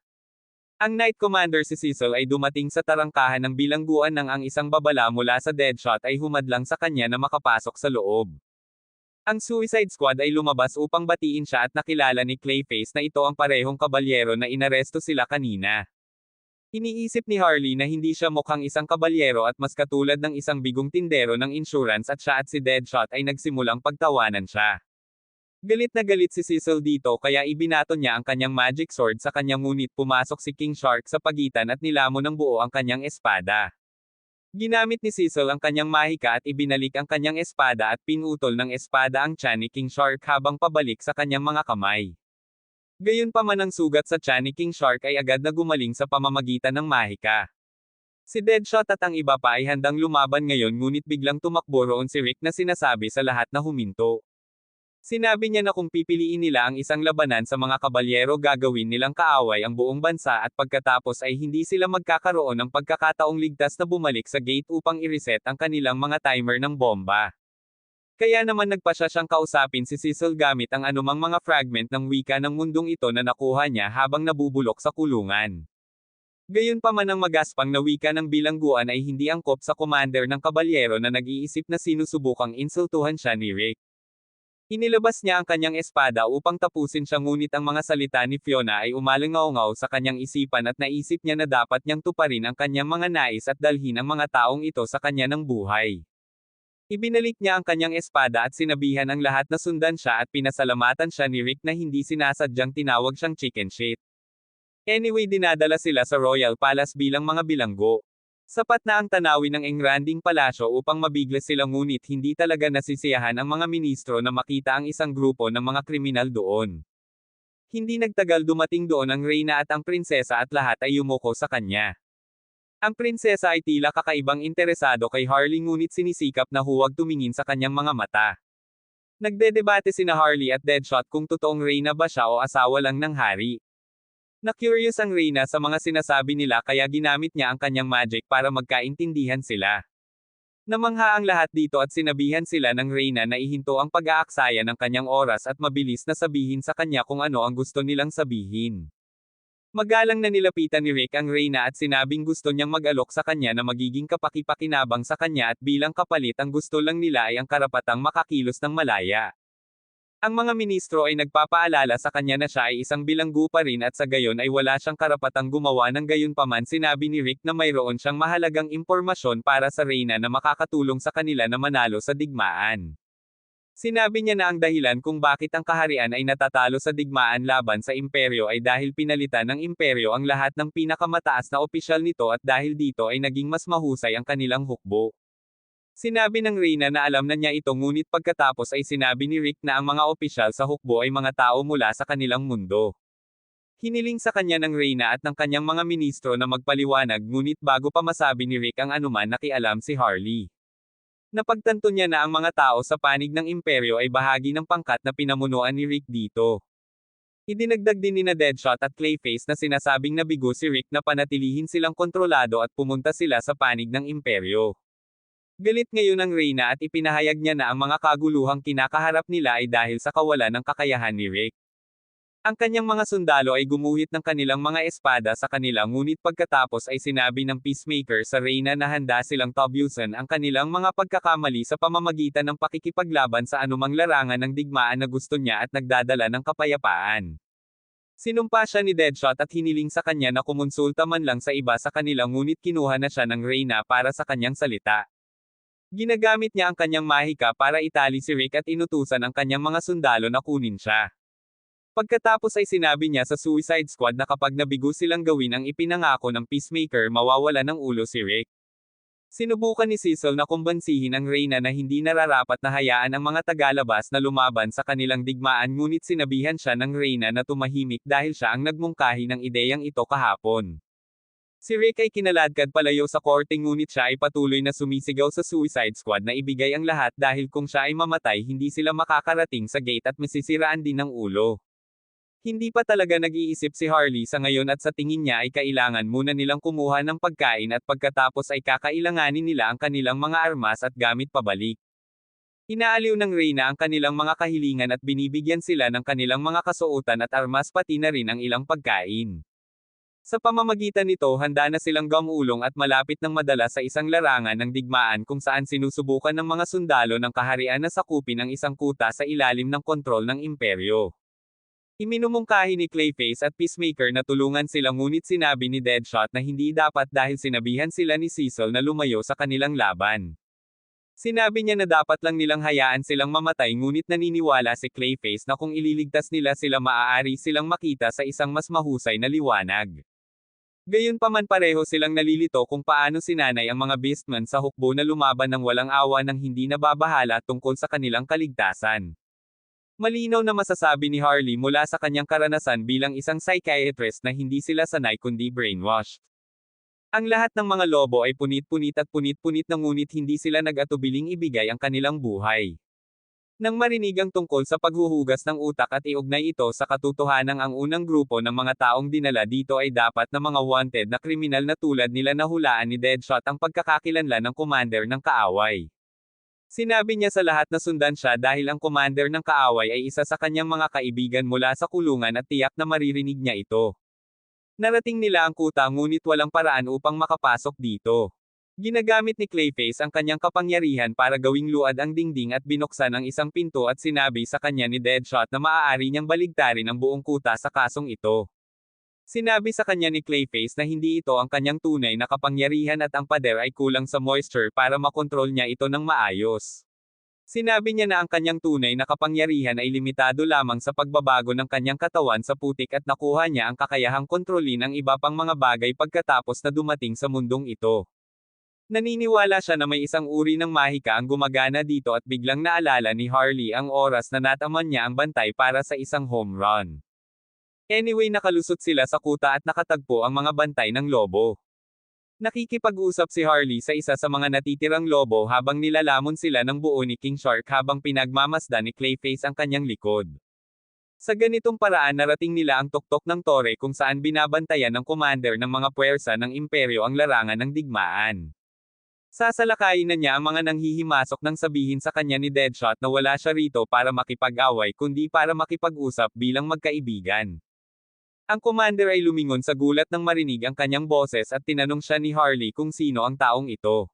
Ang Knight Commander si Cecil ay dumating sa tarangkahan ng bilangguan nang ang isang babala mula sa Deadshot ay humadlang sa kanya na makapasok sa loob. Ang Suicide Squad ay lumabas upang batiin siya at nakilala ni Clayface na ito ang parehong kabalyero na inaresto sila kanina. Iniisip ni Harley na hindi siya mukhang isang kabalyero at mas katulad ng isang bigong tindero ng insurance at siya at si Deadshot ay nagsimulang pagtawanan siya. Galit na galit si Cecil dito kaya ibinato niya ang kanyang magic sword sa kanyang ngunit pumasok si King Shark sa pagitan at nilamon ng buo ang kanyang espada. Ginamit ni Cecil ang kanyang mahika at ibinalik ang kanyang espada at pinutol ng espada ang tiyan ni King Shark habang pabalik sa kanyang mga kamay. Gayunpaman ang sugat sa tiyan ni King Shark ay agad na gumaling sa pamamagitan ng mahika. Si Deadshot at ang iba pa ay handang lumaban ngayon ngunit biglang tumakbo roon si Rick na sinasabi sa lahat na huminto. Sinabi niya na kung pipiliin nila ang isang labanan sa mga kabalyero gagawin nilang kaaway ang buong bansa at pagkatapos ay hindi sila magkakaroon ng pagkakataong ligtas na bumalik sa gate upang i-reset ang kanilang mga timer ng bomba. Kaya naman nagpasya siyang kausapin si Cecil gamit ang anumang mga fragment ng wika ng mundong ito na nakuha niya habang nabubulok sa kulungan. Gayunpaman ang magaspang na wika ng bilangguan ay hindi angkop sa commander ng kabalyero na nag-iisip na sinusubukang insultuhan siya ni Rick. Inilabas niya ang kanyang espada upang tapusin siya ngunit ang mga salita ni Fiona ay umalingaw-ngaw sa kanyang isipan at naisip niya na dapat niyang tuparin ang kanyang mga nais at dalhin ang mga taong ito sa kanya ng buhay. Ibinalik niya ang kanyang espada at sinabihan ang lahat na sundan siya at pinasalamatan siya ni Rick na hindi sinasadyang tinawag siyang chicken shit. Anyway dinadala sila sa Royal Palace bilang mga bilanggo. Sapat na ang tanawin ng engranding palasyo upang mabigla sila ngunit hindi talaga nasisiyahan ang mga ministro na makita ang isang grupo ng mga kriminal doon. Hindi nagtagal dumating doon ang reyna at ang prinsesa at lahat ay yumuko sa kanya. Ang prinsesa ay tila kakaibang interesado kay Harley ngunit sinisikap na huwag tumingin sa kanyang mga mata. Nagdedebate sina Harley at Deadshot kung totoong reyna ba siya o asawa lang ng hari. Na-curious ang reyna sa mga sinasabi nila kaya ginamit niya ang kanyang magic para magkaintindihan sila. Namangha ang lahat dito at sinabihan sila ng reyna na ihinto ang pag-aaksaya ng kanyang oras at mabilis na sabihin sa kanya kung ano ang gusto nilang sabihin. Magalang na nilapitan ni Rick ang Reyna at sinabing gusto niyang mag-alok sa kanya na magiging kapaki-pakinabang sa kanya at bilang kapalit ang gusto lang nila ay ang karapatang makakilos ng malaya. Ang mga ministro ay nagpapaalala sa kanya na siya ay isang bilanggo pa rin at sa gayon ay wala siyang karapatang gumawa ng gayunpaman. Sinabi ni Rick na mayroon siyang mahalagang impormasyon para sa Reyna na makakatulong sa kanila na manalo sa digmaan. Sinabi niya na ang dahilan kung bakit ang kaharian ay natatalo sa digmaan laban sa imperyo ay dahil pinalitan ng imperyo ang lahat ng pinakamataas na opisyal nito at dahil dito ay naging mas mahusay ang kanilang hukbo. Sinabi ng Reyna na alam na niya ito ngunit pagkatapos ay sinabi ni Rick na ang mga opisyal sa hukbo ay mga tao mula sa kanilang mundo. Hiniling sa kanya ng Reyna at ng kanyang mga ministro na magpaliwanag ngunit bago pa masabi ni Rick ang anuman nakialam si Harley. Napagtanto niya na ang mga tao sa panig ng imperyo ay bahagi ng pangkat na pinamunuan ni Rick dito. Idinagdag din nina Deadshot at Clayface na sinasabing nabigo si Rick na panatilihin silang kontrolado at pumunta sila sa panig ng imperyo. Galit ngayon ang Reyna at ipinahayag niya na ang mga kaguluhang kinakaharap nila ay dahil sa kawalan ng kakayahan ni Rick. Ang kanyang mga sundalo ay gumuhit ng kanilang mga espada sa kanila ngunit pagkatapos ay sinabi ng Peacemaker sa Reyna na handa silang tabyusan ang kanilang mga pagkakamali sa pamamagitan ng pakikipaglaban sa anumang larangan ng digmaan na gusto niya at nagdadala ng kapayapaan. Sinumpa siya ni Deadshot at hiniling sa kanya na kumonsulta man lang sa iba sa kanila ngunit kinuha na siya ng Reyna para sa kanyang salita. Ginagamit niya ang kanyang mahika para itali si Rick at inutusan ang kanyang mga sundalo na kunin siya. Pagkatapos ay sinabi niya sa Suicide Squad na kapag nabigo silang gawin ang ipinangako ng Peacemaker mawawala ng ulo si Rick. Sinubukan ni Cecil na kumbansihin ang Reyna na hindi nararapat na hayaan ang mga tagalabas na lumaban sa kanilang digmaan ngunit sinabihan siya ng Reyna na tumahimik dahil siya ang nagmungkahi ng ideyang ito kahapon. Si Rick ay kinaladkad palayo sa korte ngunit siya ay patuloy na sumisigaw sa Suicide Squad na ibigay ang lahat dahil kung siya ay mamatay hindi sila makakarating sa gate at masisiraan din ng ulo. Hindi pa talaga nag-iisip si Harley sa ngayon at sa tingin niya ay kailangan muna nilang kumuha ng pagkain at pagkatapos ay kakailanganin nila ang kanilang mga armas at gamit pabalik. Inaaliw ng Reyna ang kanilang mga kahilingan at binibigyan sila ng kanilang mga kasuotan at armas pati na rin ang ilang pagkain. Sa pamamagitan nito handa na silang gumulong at malapit ng madala sa isang larangan ng digmaan kung saan sinusubukan ng mga sundalo ng kaharian na sakupin ang isang kuta sa ilalim ng kontrol ng imperyo. Iminumungkahi ni Clayface at Peacemaker na tulungan sila ngunit sinabi ni Deadshot na hindi dapat dahil sinabihan sila ni Cecil na lumayo sa kanilang laban. Sinabi niya na dapat lang nilang hayaan silang mamatay ngunit naniniwala si Clayface na kung ililigtas nila sila maaari silang makita sa isang mas mahusay na liwanag. Gayunpaman pareho silang nalilito kung paano sinanay ang mga Beastmen sa hukbo na lumaban ng walang awa ng hindi nababahala tungkol sa kanilang kaligtasan. Malinaw na masasabi ni Harley mula sa kanyang karanasan bilang isang psychiatrist na hindi sila sanay kundi brainwashed. Ang lahat ng mga lobo ay punit-punit at punit-punit na ngunit hindi sila nag-atubiling ibigay ang kanilang buhay. Nang marinig ang tungkol sa paghuhugas ng utak at iugnay ito sa katotohanang ang unang grupo ng mga taong dinala dito ay dapat na mga wanted na kriminal na tulad nila nahulaan ni Deadshot ang pagkakakilanlan ng commander ng kaaway. Sinabi niya sa lahat na sundan siya dahil ang commander ng kaaway ay isa sa kanyang mga kaibigan mula sa kulungan at tiyak na maririnig niya ito. Narating nila ang kuta ngunit walang paraan upang makapasok dito. Ginagamit ni Clayface ang kanyang kapangyarihan para gawing luad ang dingding at binuksan ang isang pinto at sinabi sa kanya ni Deadshot na maaari niyang baligtarin ang buong kuta sa kasong ito. Sinabi sa kanya ni Clayface na hindi ito ang kanyang tunay na kapangyarihan at ang pader ay kulang sa moisture para makontrol niya ito ng maayos. Sinabi niya na ang kanyang tunay na kapangyarihan ay limitado lamang sa pagbabago ng kanyang katawan sa putik at nakuha niya ang kakayahang kontrolin ang iba pang mga bagay pagkatapos na dumating sa mundong ito. Naniniwala siya na may isang uri ng mahika ang gumagana dito at biglang naalala ni Harley ang oras na nataman niya ang bantay para sa isang home run. Anyway nakalusot sila sa kuta at nakatagpo ang mga bantay ng lobo. Nakikipag-usap si Harley sa isa sa mga natitirang lobo habang nilalamon sila ng buo ni King Shark habang pinagmamasdan ni Clayface ang kanyang likod. Sa ganitong paraan narating nila ang tuktok ng tore kung saan binabantayan ng commander ng mga puwersa ng imperyo ang larangan ng digmaan. Sasalakayin na niya ang mga nanghihimasok nang sabihin sa kanya ni Deadshot na wala siya rito para makipag-away kundi para makipag-usap bilang magkaibigan. Ang commander ay lumingon sa gulat nang marinig ang kanyang boses at tinanong siya ni Harley kung sino ang taong ito.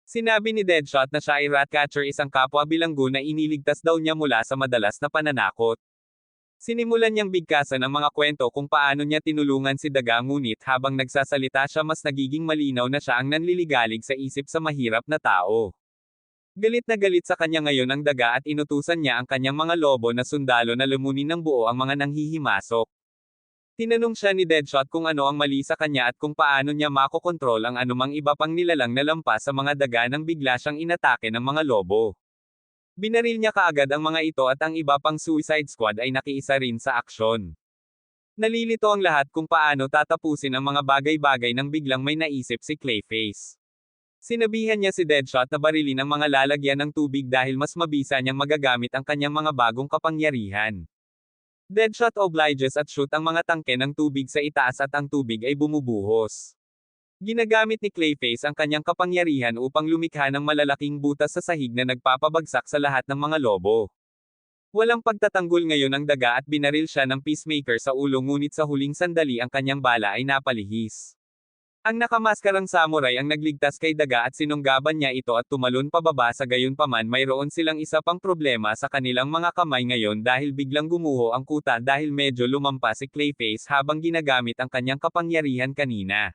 Sinabi ni Deadshot na siya ay Ratcatcher, isang kapwa bilanggo na iniligtas daw niya mula sa madalas na pananakot. Sinimulan niyang bigkasan ang mga kwento kung paano niya tinulungan si Daga, ngunit habang nagsasalita siya mas nagiging malinaw na siya ang nanliligalig sa isip sa mahirap na tao. Galit na galit sa kanya ngayon ang Daga at inutusan niya ang kanyang mga lobo na sundalo na lumunin ng buo ang mga nanghihimasok. Tinanong siya ni Deadshot kung ano ang mali sa kanya at kung paano niya makokontrol ang anumang iba pang nilalang na lampas sa mga daga nang bigla siyang inatake ng mga lobo. Binaril niya kaagad ang mga ito at ang iba pang Suicide Squad ay nakiisa rin sa aksyon. Nalilito ang lahat kung paano tatapusin ang mga bagay-bagay nang biglang may naisip si Clayface. Sinabihan niya si Deadshot na barilin ang mga lalagyan ng tubig dahil mas mabisa niyang magagamit ang kanyang mga bagong kapangyarihan. Deadshot obliges at shoot ang mga tangke ng tubig sa itaas at ang tubig ay bumubuhos. Ginagamit ni Clayface ang kanyang kapangyarihan upang lumikha ng malalaking butas sa sahig na nagpapabagsak sa lahat ng mga lobo. Walang pagtatanggol ngayon ang Daga at binaril siya ng Peacemaker sa ulo, ngunit sa huling sandali ang kanyang bala ay napalihis. Ang nakamaskarang samurai ang nagligtas kay Daga at sinunggaban niya ito at tumalon pababa, sa gayunpaman mayroon silang isa pang problema sa kanilang mga kamay ngayon dahil biglang gumuho ang kuta dahil medyo lumampas si Clayface habang ginagamit ang kanyang kapangyarihan kanina.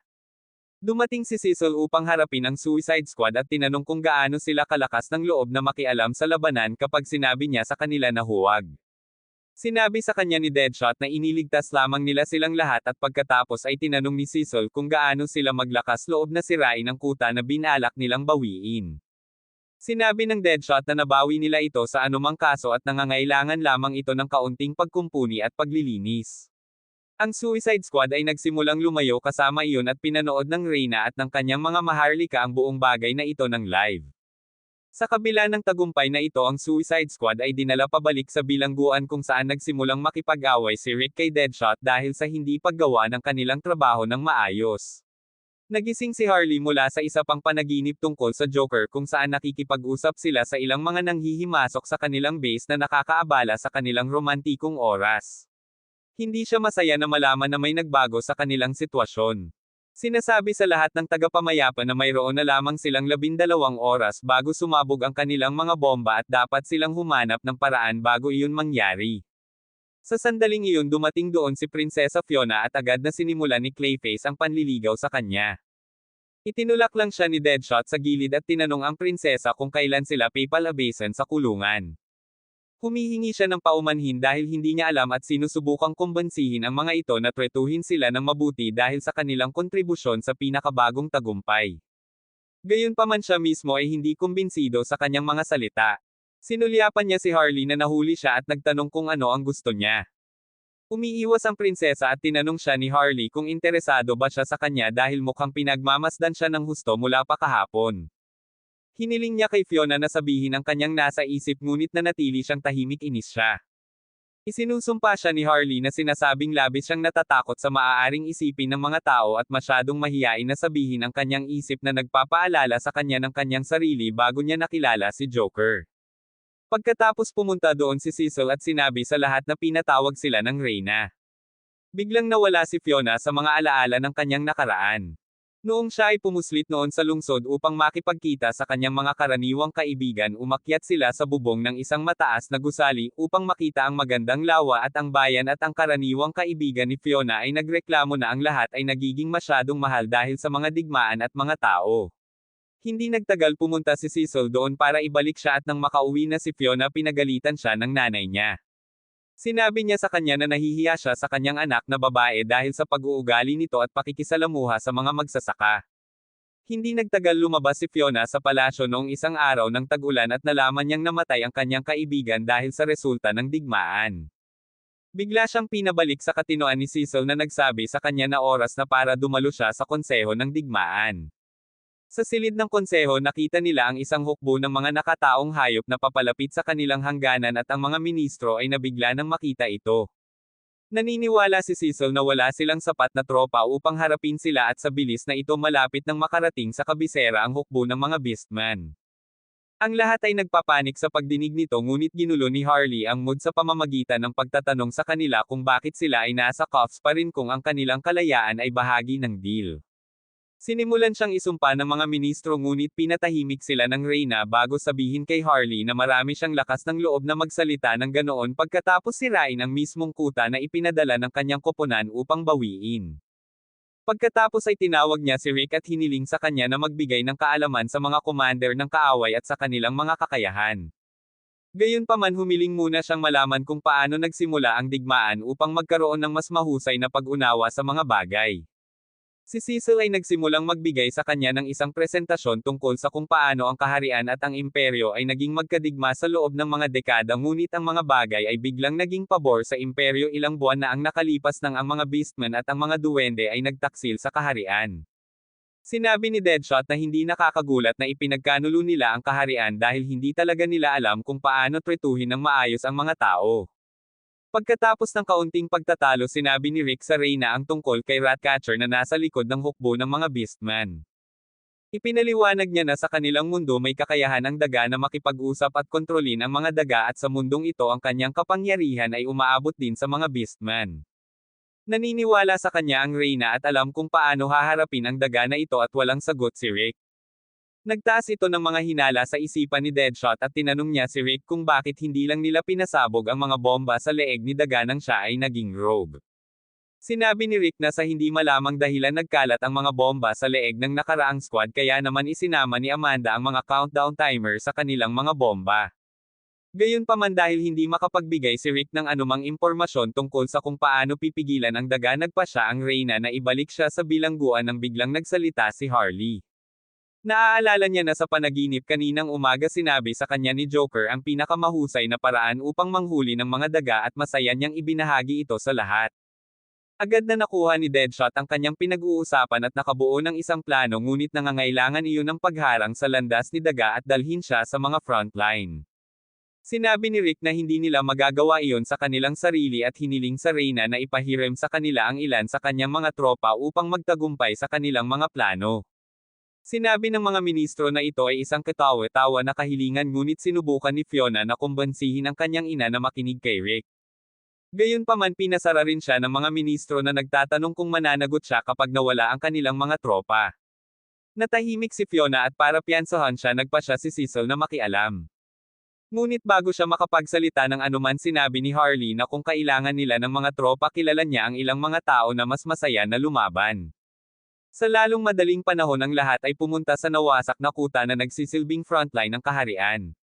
Dumating si Cecil upang harapin ang Suicide Squad at tinanong kung gaano sila kalakas ng loob na makialam sa labanan kapag sinabi niya sa kanila na huwag. Sinabi sa kanya ni Deadshot na iniligtas lamang nila silang lahat at pagkatapos ay tinanong ni Cecil kung gaano sila maglakas loob na sirain ang kuta na binalak nilang bawiin. Sinabi ng Deadshot na nabawi nila ito sa anumang kaso at nangangailangan lamang ito ng kaunting pagkumpuni at paglilinis. Ang Suicide Squad ay nagsimulang lumayo kasama iyon at pinanood ng Reyna at ng kanyang mga maharlika ang buong bagay na ito ng live. Sa kabila ng tagumpay na ito, ang Suicide Squad ay dinala pabalik sa bilangguan kung saan nagsimulang makipag-away si Rick kay Deadshot dahil sa hindi paggawa ng kanilang trabaho ng maayos. Nagising si Harley mula sa isa pang panaginip tungkol sa Joker kung saan nakikipag-usap sila sa ilang mga nanghihimasok sa kanilang base na nakakaabala sa kanilang romantikong oras. Hindi siya masaya na malaman na may nagbago sa kanilang sitwasyon. Sinasabi sa lahat ng tagapamayapa na mayroon na lamang silang 12 oras bago sumabog ang kanilang mga bomba at dapat silang humanap ng paraan bago iyon mangyari. Sa sandaling iyon dumating doon si Prinsesa Fiona at agad na sinimulan ni Clayface ang panliligaw sa kanya. Itinulak lang siya ni Deadshot sa gilid at tinanong ang prinsesa kung kailan sila papalabasan sa kulungan. Humihingi siya ng paumanhin dahil hindi niya alam at sinusubukang kumbansihin ang mga ito na tretuhin sila ng mabuti dahil sa kanilang kontribusyon sa pinakabagong tagumpay. Gayunpaman siya mismo ay hindi kumbinsido sa kanyang mga salita. Sinulyapan niya si Harley na nahuli siya at nagtanong kung ano ang gusto niya. Umiiwas ang prinsesa at tinanong siya ni Harley kung interesado ba siya sa kanya dahil mukhang pinagmamasdan siya ng husto mula pa kahapon. Hiniling niya kay Fiona na sabihin ang kanyang nasa isip, ngunit nanatili siyang tahimik, inis siya. Isinusumpa siya ni Harley na sinasabing labis siyang natatakot sa maaaring isipin ng mga tao at masyadong mahiyain na sabihin ang kanyang isip na nagpapaalala sa kanya ng kanyang sarili bago niya nakilala si Joker. Pagkatapos pumunta doon si Cecil at sinabi sa lahat na pinatawag sila ng Reyna. Biglang nawala si Fiona sa mga alaala ng kanyang nakaraan. Noong siya ay pumuslit noon sa lungsod upang makipagkita sa kanyang mga karaniwang kaibigan, umakyat sila sa bubong ng isang mataas na gusali upang makita ang magandang lawa at ang bayan, at ang karaniwang kaibigan ni Fiona ay nagreklamo na ang lahat ay nagiging masyadong mahal dahil sa mga digmaan at mga tao. Hindi nagtagal pumunta si Cecil doon para ibalik siya at nang makauwi na si Fiona pinagalitan siya ng nanay niya. Sinabi niya sa kanya na nahihiya siya sa kanyang anak na babae dahil sa pag-uugali nito at pakikisalamuha sa mga magsasaka. Hindi nagtagal lumabas si Fiona sa palasyo noong isang araw ng tag-ulan at nalaman niyang namatay ang kanyang kaibigan dahil sa resulta ng digmaan. Bigla siyang pinabalik sa katinoan ni Cecil na nagsabi sa kanya na oras na para dumalo siya sa konseho ng digmaan. Sa silid ng konseho nakita nila ang isang hukbo ng mga nakataong hayop na papalapit sa kanilang hangganan at ang mga ministro ay nabigla nang makita ito. Naniniwala si Cecil na wala silang sapat na tropa upang harapin sila at sa bilis na ito malapit nang makarating sa kabisera ang hukbo ng mga Beastman. Ang lahat ay nagpapanik sa pagdinig nito ngunit ginulo ni Harley ang mood sa pamamagitan ng pagtatanong sa kanila kung bakit sila ay nasa cuffs pa rin kung ang kanilang kalayaan ay bahagi ng deal. Sinimulan siyang isumpa ng mga ministro ngunit pinatahimik sila ng Reyna bago sabihin kay Harley na marami siyang lakas ng loob na magsalita ng ganoon pagkatapos sirain ang mismong kuta na ipinadala ng kanyang koponan upang bawiin. Pagkatapos ay tinawag niya si Rick at hiniling sa kanya na magbigay ng kaalaman sa mga commander ng kaaway at sa kanilang mga kakayahan. Gayunpaman humiling muna siyang malaman kung paano nagsimula ang digmaan upang magkaroon ng mas mahusay na pag-unawa sa mga bagay. Si Cecil ay nagsimulang magbigay sa kanya ng isang presentasyon tungkol sa kung paano ang kaharian at ang imperyo ay naging magkadigma sa loob ng mga dekada ngunit ang mga bagay ay biglang naging pabor sa imperyo ilang buwan na ang nakalipas nang ang mga beastmen at ang mga duwende ay nagtaksil sa kaharian. Sinabi ni Deadshot na hindi nakakagulat na ipinagkanulo nila ang kaharian dahil hindi talaga nila alam kung paano tretuhin ng maayos ang mga tao. Pagkatapos ng kaunting pagtatalo sinabi ni Rick sa Reyna ang tungkol kay Ratcatcher na nasa likod ng hukbo ng mga Beastman. Ipinaliwanag niya na sa kanilang mundo may kakayahan ang daga na makipag-usap at kontrolin ang mga daga at sa mundong ito ang kanyang kapangyarihan ay umaabot din sa mga Beastman. Naniniwala sa kanya ang Reyna at alam kung paano haharapin ang daga na ito at walang sagot si Rick. Nagtaas ito ng mga hinala sa isipan ni Deadshot at tinanong niya si Rick kung bakit hindi lang nila pinasabog ang mga bomba sa leeg ni Daga nang siya ay naging rogue. Sinabi ni Rick na sa hindi malamang dahilan nagkalat ang mga bomba sa leeg ng nakaraang squad kaya naman isinama ni Amanda ang mga countdown timer sa kanilang mga bomba. Gayunpaman dahil hindi makapagbigay si Rick ng anumang impormasyon tungkol sa kung paano pipigilan ang Daga nagpasya ang Reyna na ibalik siya sa bilangguan nang biglang nagsalita si Harley. Naaalala niya na sa panaginip kaninang umaga sinabi sa kanya ni Joker ang pinakamahusay na paraan upang manghuli ng mga daga at masaya niyang ibinahagi ito sa lahat. Agad na nakuha ni Deadshot ang kanyang pinag-uusapan at nakabuo ng isang plano ngunit nangangailangan iyon ng pagharang sa landas ni Daga at dalhin siya sa mga frontline. Sinabi ni Rick na hindi nila magagawa iyon sa kanilang sarili at hiniling sa Reyna na ipahiram sa kanila ang ilan sa kanyang mga tropa upang magtagumpay sa kanilang mga plano. Sinabi ng mga ministro na ito ay isang katawa-tawa na kahilingan ngunit sinubukan ni Fiona na kumbansihin ang kanyang ina na makinig kay Rick. Gayunpaman pinasara rin siya ng mga ministro na nagtatanong kung mananagot siya kapag nawala ang kanilang mga tropa. Natahimik si Fiona at para piyansahan siya nagpasya si Cecil na makialam. Ngunit bago siya makapagsalita ng anuman sinabi ni Harley na kung kailangan nila ng mga tropa kilala niya ang ilang mga tao na mas masaya na lumaban. Sa lalong madaling panahon ang lahat ay pumunta sa nawasak na kuta na nagsisilbing frontline ng kaharian.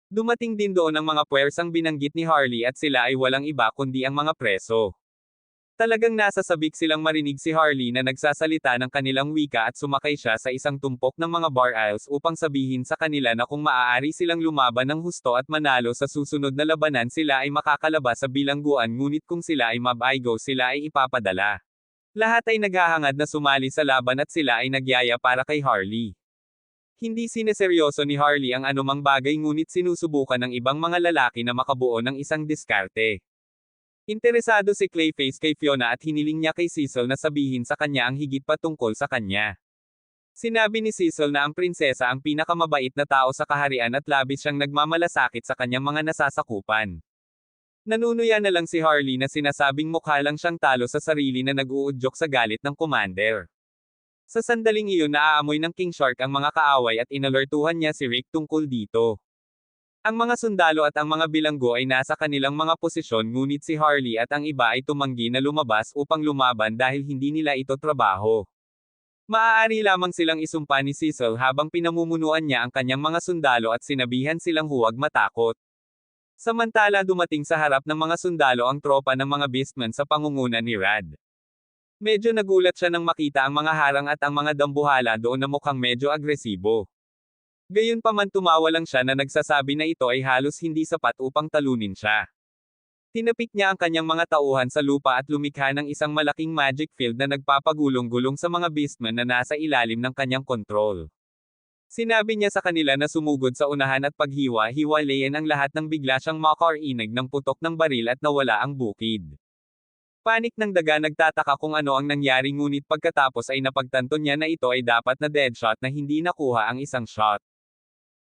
Dumating din doon ang mga puwersang binanggit ni Harley at sila ay walang iba kundi ang mga preso. Talagang nasasabik silang marinig si Harley na nagsasalita ng kanilang wika at sumakay siya sa isang tumpok ng mga bar aisles upang sabihin sa kanila na kung maaari silang lumaban ng husto at manalo sa susunod na labanan sila ay makakalabas sa bilangguan ngunit kung sila ay mabaigo sila ay ipapadala. Lahat ay naghahangad na sumali sa laban at sila ay nagyaya para kay Harley. Hindi sineseryoso ni Harley ang anumang bagay ngunit sinusubukan ng ibang mga lalaki na makabuo ng isang diskarte. Interesado si Clayface kay Fiona at hiniling niya kay Cecil na sabihin sa kanya ang higit pa tungkol sa kanya. Sinabi ni Cecil na ang prinsesa ang pinakamabait na tao sa kaharian at labis siyang nagmamalasakit sa kanyang mga nasasakupan. Nanunuya na lang si Harley na sinasabing mukha lang siyang talo sa sarili na nag-uudyok sa galit ng commander. Sa sandaling iyon naaamoy ng King Shark ang mga kaaway at inalertuhan niya si Rick tungkol dito. Ang mga sundalo at ang mga bilanggo ay nasa kanilang mga posisyon ngunit si Harley at ang iba ay tumanggi na lumabas upang lumaban dahil hindi nila ito trabaho. Maaari lamang silang isumpa ni Cecil habang pinamumunuan niya ang kanyang mga sundalo at sinabihan silang huwag matakot. Samantala dumating sa harap ng mga sundalo ang tropa ng mga beastmen sa pangunguna ni Rad. Medyo nagulat siya nang makita ang mga harang at ang mga dambuhala doon na mukhang medyo agresibo. Gayunpaman tumawa lang siya na nagsasabi na ito ay halos hindi sapat upang talunin siya. Tinapik niya ang kanyang mga tauhan sa lupa at lumikha ng isang malaking magic field na nagpapagulong-gulong sa mga beastmen na nasa ilalim ng kanyang kontrol. Sinabi niya sa kanila na sumugod sa unahan at paghiwa-hiwalayan ang lahat ng bigla siyang makarinig ng putok ng baril at nawala ang bukid. Panik ng daga nagtataka kung ano ang nangyari ngunit pagkatapos ay napagtanto niya na ito ay dapat na deadshot na hindi nakuha ang isang shot.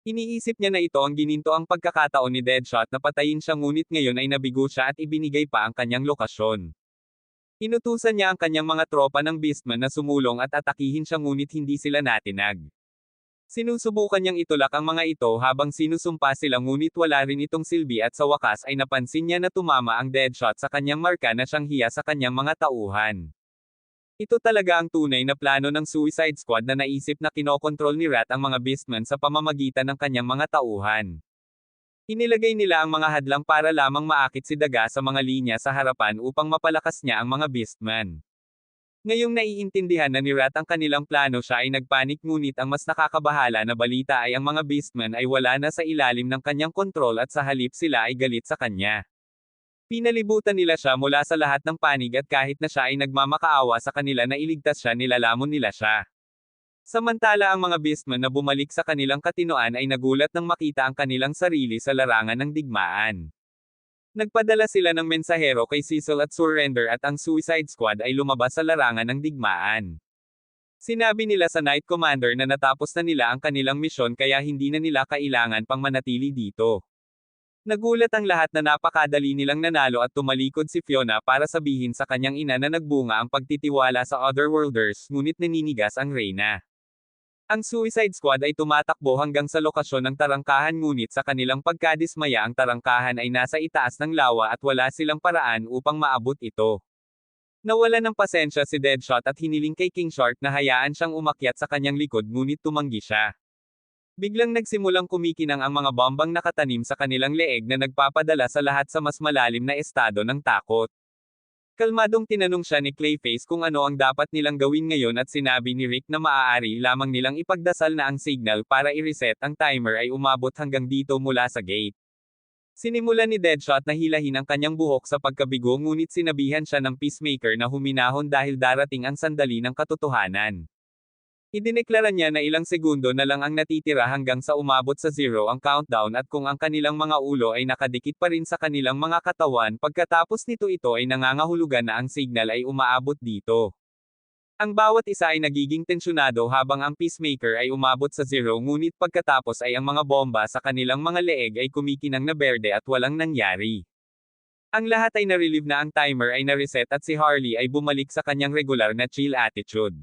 Iniisip niya na ito ang gininto ang pagkakataon ni Deadshot na patayin siya ngunit ngayon ay nabigo siya at ibinigay pa ang kanyang lokasyon. Inutusan niya ang kanyang mga tropa ng Beastman na sumulong at atakihin siya ngunit hindi sila natinag. Sinusubukan niyang itulak ang mga ito habang sinusumpa sila ngunit wala rin itong silbi at sa wakas ay napansin niya na tumama ang Deadshot sa kanyang marka na siyang hiya sa kanyang mga tauhan. Ito talaga ang tunay na plano ng Suicide Squad na naisip na kinokontrol ni Rat ang mga Beastmen sa pamamagitan ng kanyang mga tauhan. Inilagay nila ang mga hadlang para lamang maakit si Daga sa mga linya sa harapan upang mapalakas niya ang mga Beastmen. Ngayong naiintindihan na ni Rat ang kanilang plano siya ay nagpanik ngunit ang mas nakakabahala na balita ay ang mga Beastmen ay wala na sa ilalim ng kanyang kontrol at sa halip sila ay galit sa kanya. Pinalibutan nila siya mula sa lahat ng panig at kahit na siya ay nagmamakaawa sa kanila na iligtas siya nilalamon nila siya. Samantala ang mga Beastmen na bumalik sa kanilang katinoan ay nagulat nang makita ang kanilang sarili sa larangan ng digmaan. Nagpadala sila ng mensahero kay Cecil at Surrender at ang Suicide Squad ay lumabas sa larangan ng digmaan. Sinabi nila sa Knight Commander na natapos na nila ang kanilang misyon kaya hindi na nila kailangan pang manatili dito. Nagulat ang lahat na napakadali nilang nanalo at tumalikod si Fiona para sabihin sa kanyang ina na nagbunga ang pagtitiwala sa Otherworlders ngunit naninigas ang Reyna. Ang Suicide Squad ay tumatakbo hanggang sa lokasyon ng tarangkahan ngunit sa kanilang pagkadismaya ang tarangkahan ay nasa itaas ng lawa at wala silang paraan upang maabot ito. Nawala ng pasensya si Deadshot at hiniling kay King Shark na hayaan siyang umakyat sa kanyang likod ngunit tumanggi siya. Biglang nagsimulang kumikinang ang mga bombang nakatanim sa kanilang leeg na nagpapadala sa lahat sa mas malalim na estado ng takot. Kalmadong tinanong siya ni Clayface kung ano ang dapat nilang gawin ngayon at sinabi ni Rick na maaari lamang nilang ipagdasal na ang signal para i-reset ang timer ay umabot hanggang dito mula sa gate. Sinimulan ni Deadshot na hilahin ang kanyang buhok sa pagkabigo ngunit sinabihan siya ng Peacemaker na huminahon dahil darating ang sandali ng katotohanan. Idineklara niya na ilang segundo na lang ang natitira hanggang sa umabot sa zero ang countdown at kung ang kanilang mga ulo ay nakadikit pa rin sa kanilang mga katawan pagkatapos nito ito ay nangangahulugan na ang signal ay umaabot dito. Ang bawat isa ay nagiging tensyonado habang ang Peacemaker ay umabot sa zero ngunit pagkatapos ay ang mga bomba sa kanilang mga leeg ay kumikinang na berde at walang nangyari. Ang lahat ay na-relieve na ang timer ay na-reset at si Harley ay bumalik sa kanyang regular na chill attitude.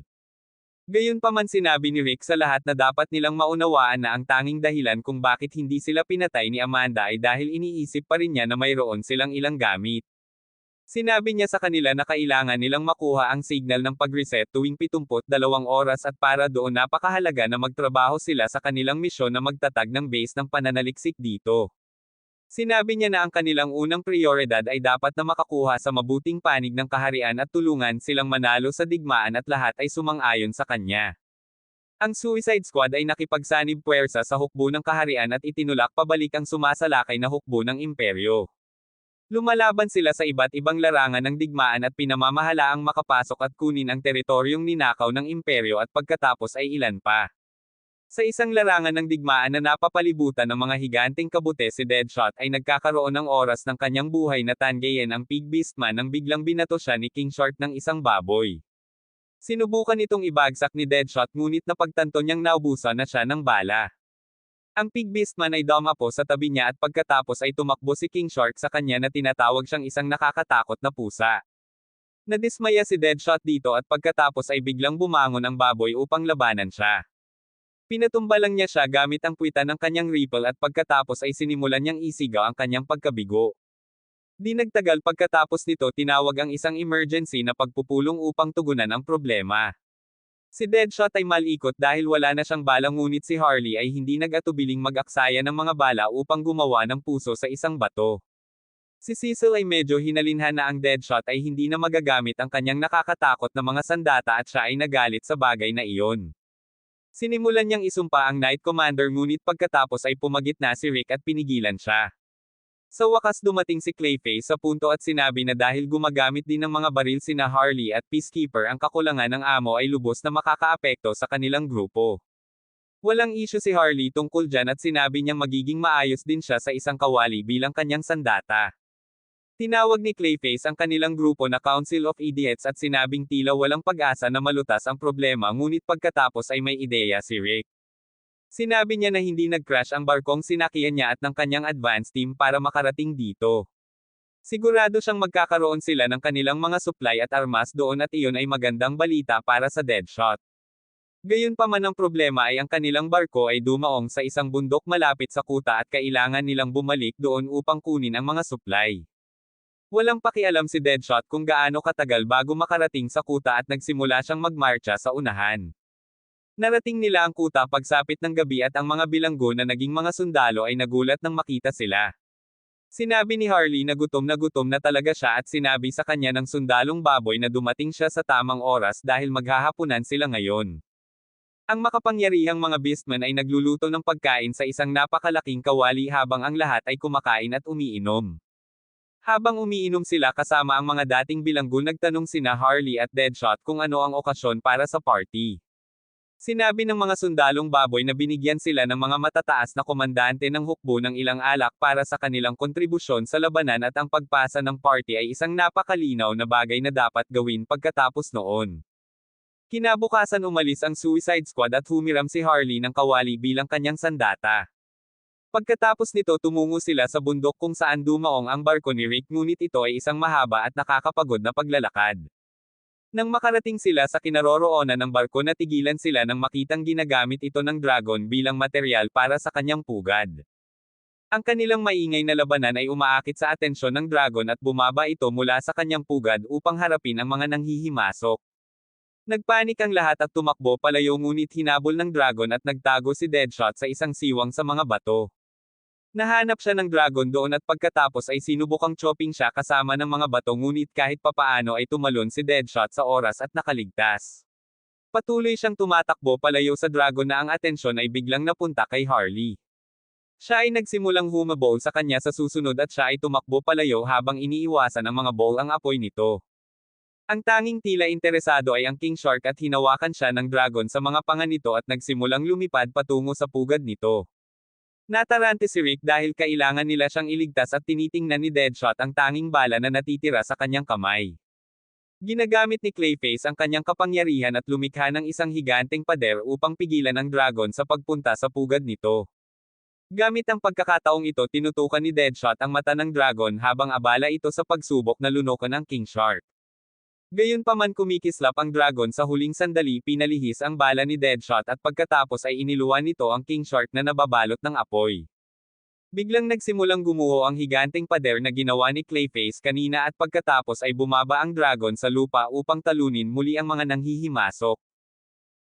Gayunpaman sinabi ni Rick sa lahat na dapat nilang maunawaan na ang tanging dahilan kung bakit hindi sila pinatay ni Amanda ay dahil iniisip pa rin niya na mayroon silang ilang gamit. Sinabi niya sa kanila na kailangan nilang makuha ang signal ng pag-reset tuwing 72 oras at para doon napakahalaga na magtrabaho sila sa kanilang misyon na magtatag ng base ng pananaliksik dito. Sinabi niya na ang kanilang unang prioridad ay dapat na makakuha sa mabuting panig ng kaharian at tulungan silang manalo sa digmaan at lahat ay sumang-ayon sa kanya. Ang Suicide Squad ay nakipagsanib puwersa sa hukbo ng kaharian at itinulak pabalik ang sumasalakay na hukbo ng imperyo. Lumalaban sila sa iba't ibang larangan ng digmaan at pinamamahalaang makapasok at kunin ang teritoryong ninakaw ng imperyo at pagkatapos ay ilan pa. Sa isang larangan ng digmaan na napapalibutan ng mga higanteng kabute si Deadshot ay nagkakaroon ng oras ng kanyang buhay na tanggayin ang Pig Beastman nang biglang binato siya ni King Shark ng isang baboy. Sinubukan itong ibagsak ni Deadshot ngunit napagtanto niyang naubusan na siya ng bala. Ang Pig Beastman ay dumapo sa tabi niya at pagkatapos ay tumakbo si King Shark sa kanya na tinatawag siyang isang nakakatakot na pusa. Nadismaya si Deadshot dito at pagkatapos ay biglang bumangon ang baboy upang labanan siya. Pinatumba lang niya siya gamit ang puwitan ng kanyang rifle at pagkatapos ay sinimulan niyang isigaw ang kanyang pagkabigo. Di nagtagal pagkatapos nito tinawag ang isang emergency na pagpupulong upang tugunan ang problema. Si Deadshot ay malikot dahil wala na siyang bala ngunit si Harley ay hindi nag-atubiling mag-aksaya ng mga bala upang gumawa ng puso sa isang bato. Si Cecil ay medyo hinalinhan na ang Deadshot ay hindi na magagamit ang kanyang nakakatakot na mga sandata at siya ay nagalit sa bagay na iyon. Sinimulan niyang isumpa ang Knight Commander ngunit pagkatapos ay pumagit na si Rick at pinigilan siya. Sa wakas dumating si Clayface sa punto at sinabi na dahil gumagamit din ng mga baril sina Harley at Peacekeeper ang kakulangan ng amo ay lubos na makakaapekto sa kanilang grupo. Walang issue si Harley tungkol dyan at sinabi niyang magiging maayos din siya sa isang kawali bilang kanyang sandata. Tinawag ni Clayface ang kanilang grupo na Council of Idiots at sinabing tila walang pag-asa na malutas ang problema ngunit pagkatapos ay may ideya si Rick. Sinabi niya na hindi nag-crash ang barkong sinakyan niya at ng kanyang advance team para makarating dito. Sigurado siyang magkakaroon sila ng kanilang mga supply at armas doon at iyon ay magandang balita para sa Deadshot. Gayunpaman ang problema ay ang kanilang barko ay dumaong sa isang bundok malapit sa kuta at kailangan nilang bumalik doon upang kunin ang mga supply. Walang pakialam si Deadshot kung gaano katagal bago makarating sa kuta at nagsimula siyang magmarcha sa unahan. Narating nila ang kuta pagsapit ng gabi at ang mga bilanggo na naging mga sundalo ay nagulat nang makita sila. Sinabi ni Harley na gutom na talaga siya at sinabi sa kanya ng sundalong baboy na dumating siya sa tamang oras dahil maghahapunan sila ngayon. Ang makapangyarihang mga beastmen ay nagluluto ng pagkain sa isang napakalaking kawali habang ang lahat ay kumakain at umiinom. Habang umiinom sila kasama ang mga dating bilanggo nagtanong sina Harley at Deadshot kung ano ang okasyon para sa party. Sinabi ng mga sundalong baboy na binigyan sila ng mga matataas na komandante ng hukbo ng ilang alak para sa kanilang kontribusyon sa labanan at ang pagpasa ng party ay isang napakalinaw na bagay na dapat gawin pagkatapos noon. Kinabukasan umalis ang Suicide Squad at humiram si Harley ng kawali bilang kanyang sandata. Pagkatapos nito tumungo sila sa bundok kung saan dumaong ang barko ni Rick ngunit ito ay isang mahaba at nakakapagod na paglalakad. Nang makarating sila sa kinaroroonan ng barko natigilan sila nang makitang ginagamit ito ng Dragon bilang material para sa kanyang pugad. Ang kanilang maingay na labanan ay umaakit sa atensyon ng Dragon at bumaba ito mula sa kanyang pugad upang harapin ang mga nanghihimasok. Nagpanik ang lahat at tumakbo palayo ngunit hinabol ng Dragon at nagtago si Deadshot sa isang siwang sa mga bato. Nahanap siya ng Dragon doon at pagkatapos ay sinubukang chopping siya kasama ng mga bato ngunit kahit papaano ay tumalon si Deadshot sa oras at nakaligtas. Patuloy siyang tumatakbo palayo sa Dragon na ang atensyon ay biglang napunta kay Harley. Siya ay nagsimulang humabol sa kanya sa susunod at siya ay tumakbo palayo habang iniiwasan ng mga ball ang apoy nito. Ang tanging tila interesado ay ang King Shark at hinawakan siya ng Dragon sa mga panga nito at nagsimulang lumipad patungo sa pugad nito. Natarante si Rick dahil kailangan nila siyang iligtas at tinitingnan ni Deadshot ang tanging bala na natitira sa kanyang kamay. Ginagamit ni Clayface ang kanyang kapangyarihan at lumikha ng isang higanteng pader upang pigilan ang Dragon sa pagpunta sa pugad nito. Gamit ang pagkakataong ito tinutukan ni Deadshot ang mata ng Dragon habang abala ito sa pagsubok na lunokan ang King Shark. Gayunpaman kumikislap ang Dragon sa huling sandali pinalihis ang bala ni Deadshot at pagkatapos ay iniluwan nito ang King Shark na nababalot ng apoy. Biglang nagsimulang gumuho ang higanteng pader na ginawa ni Clayface kanina at pagkatapos ay bumaba ang Dragon sa lupa upang talunin muli ang mga nanghihimasok.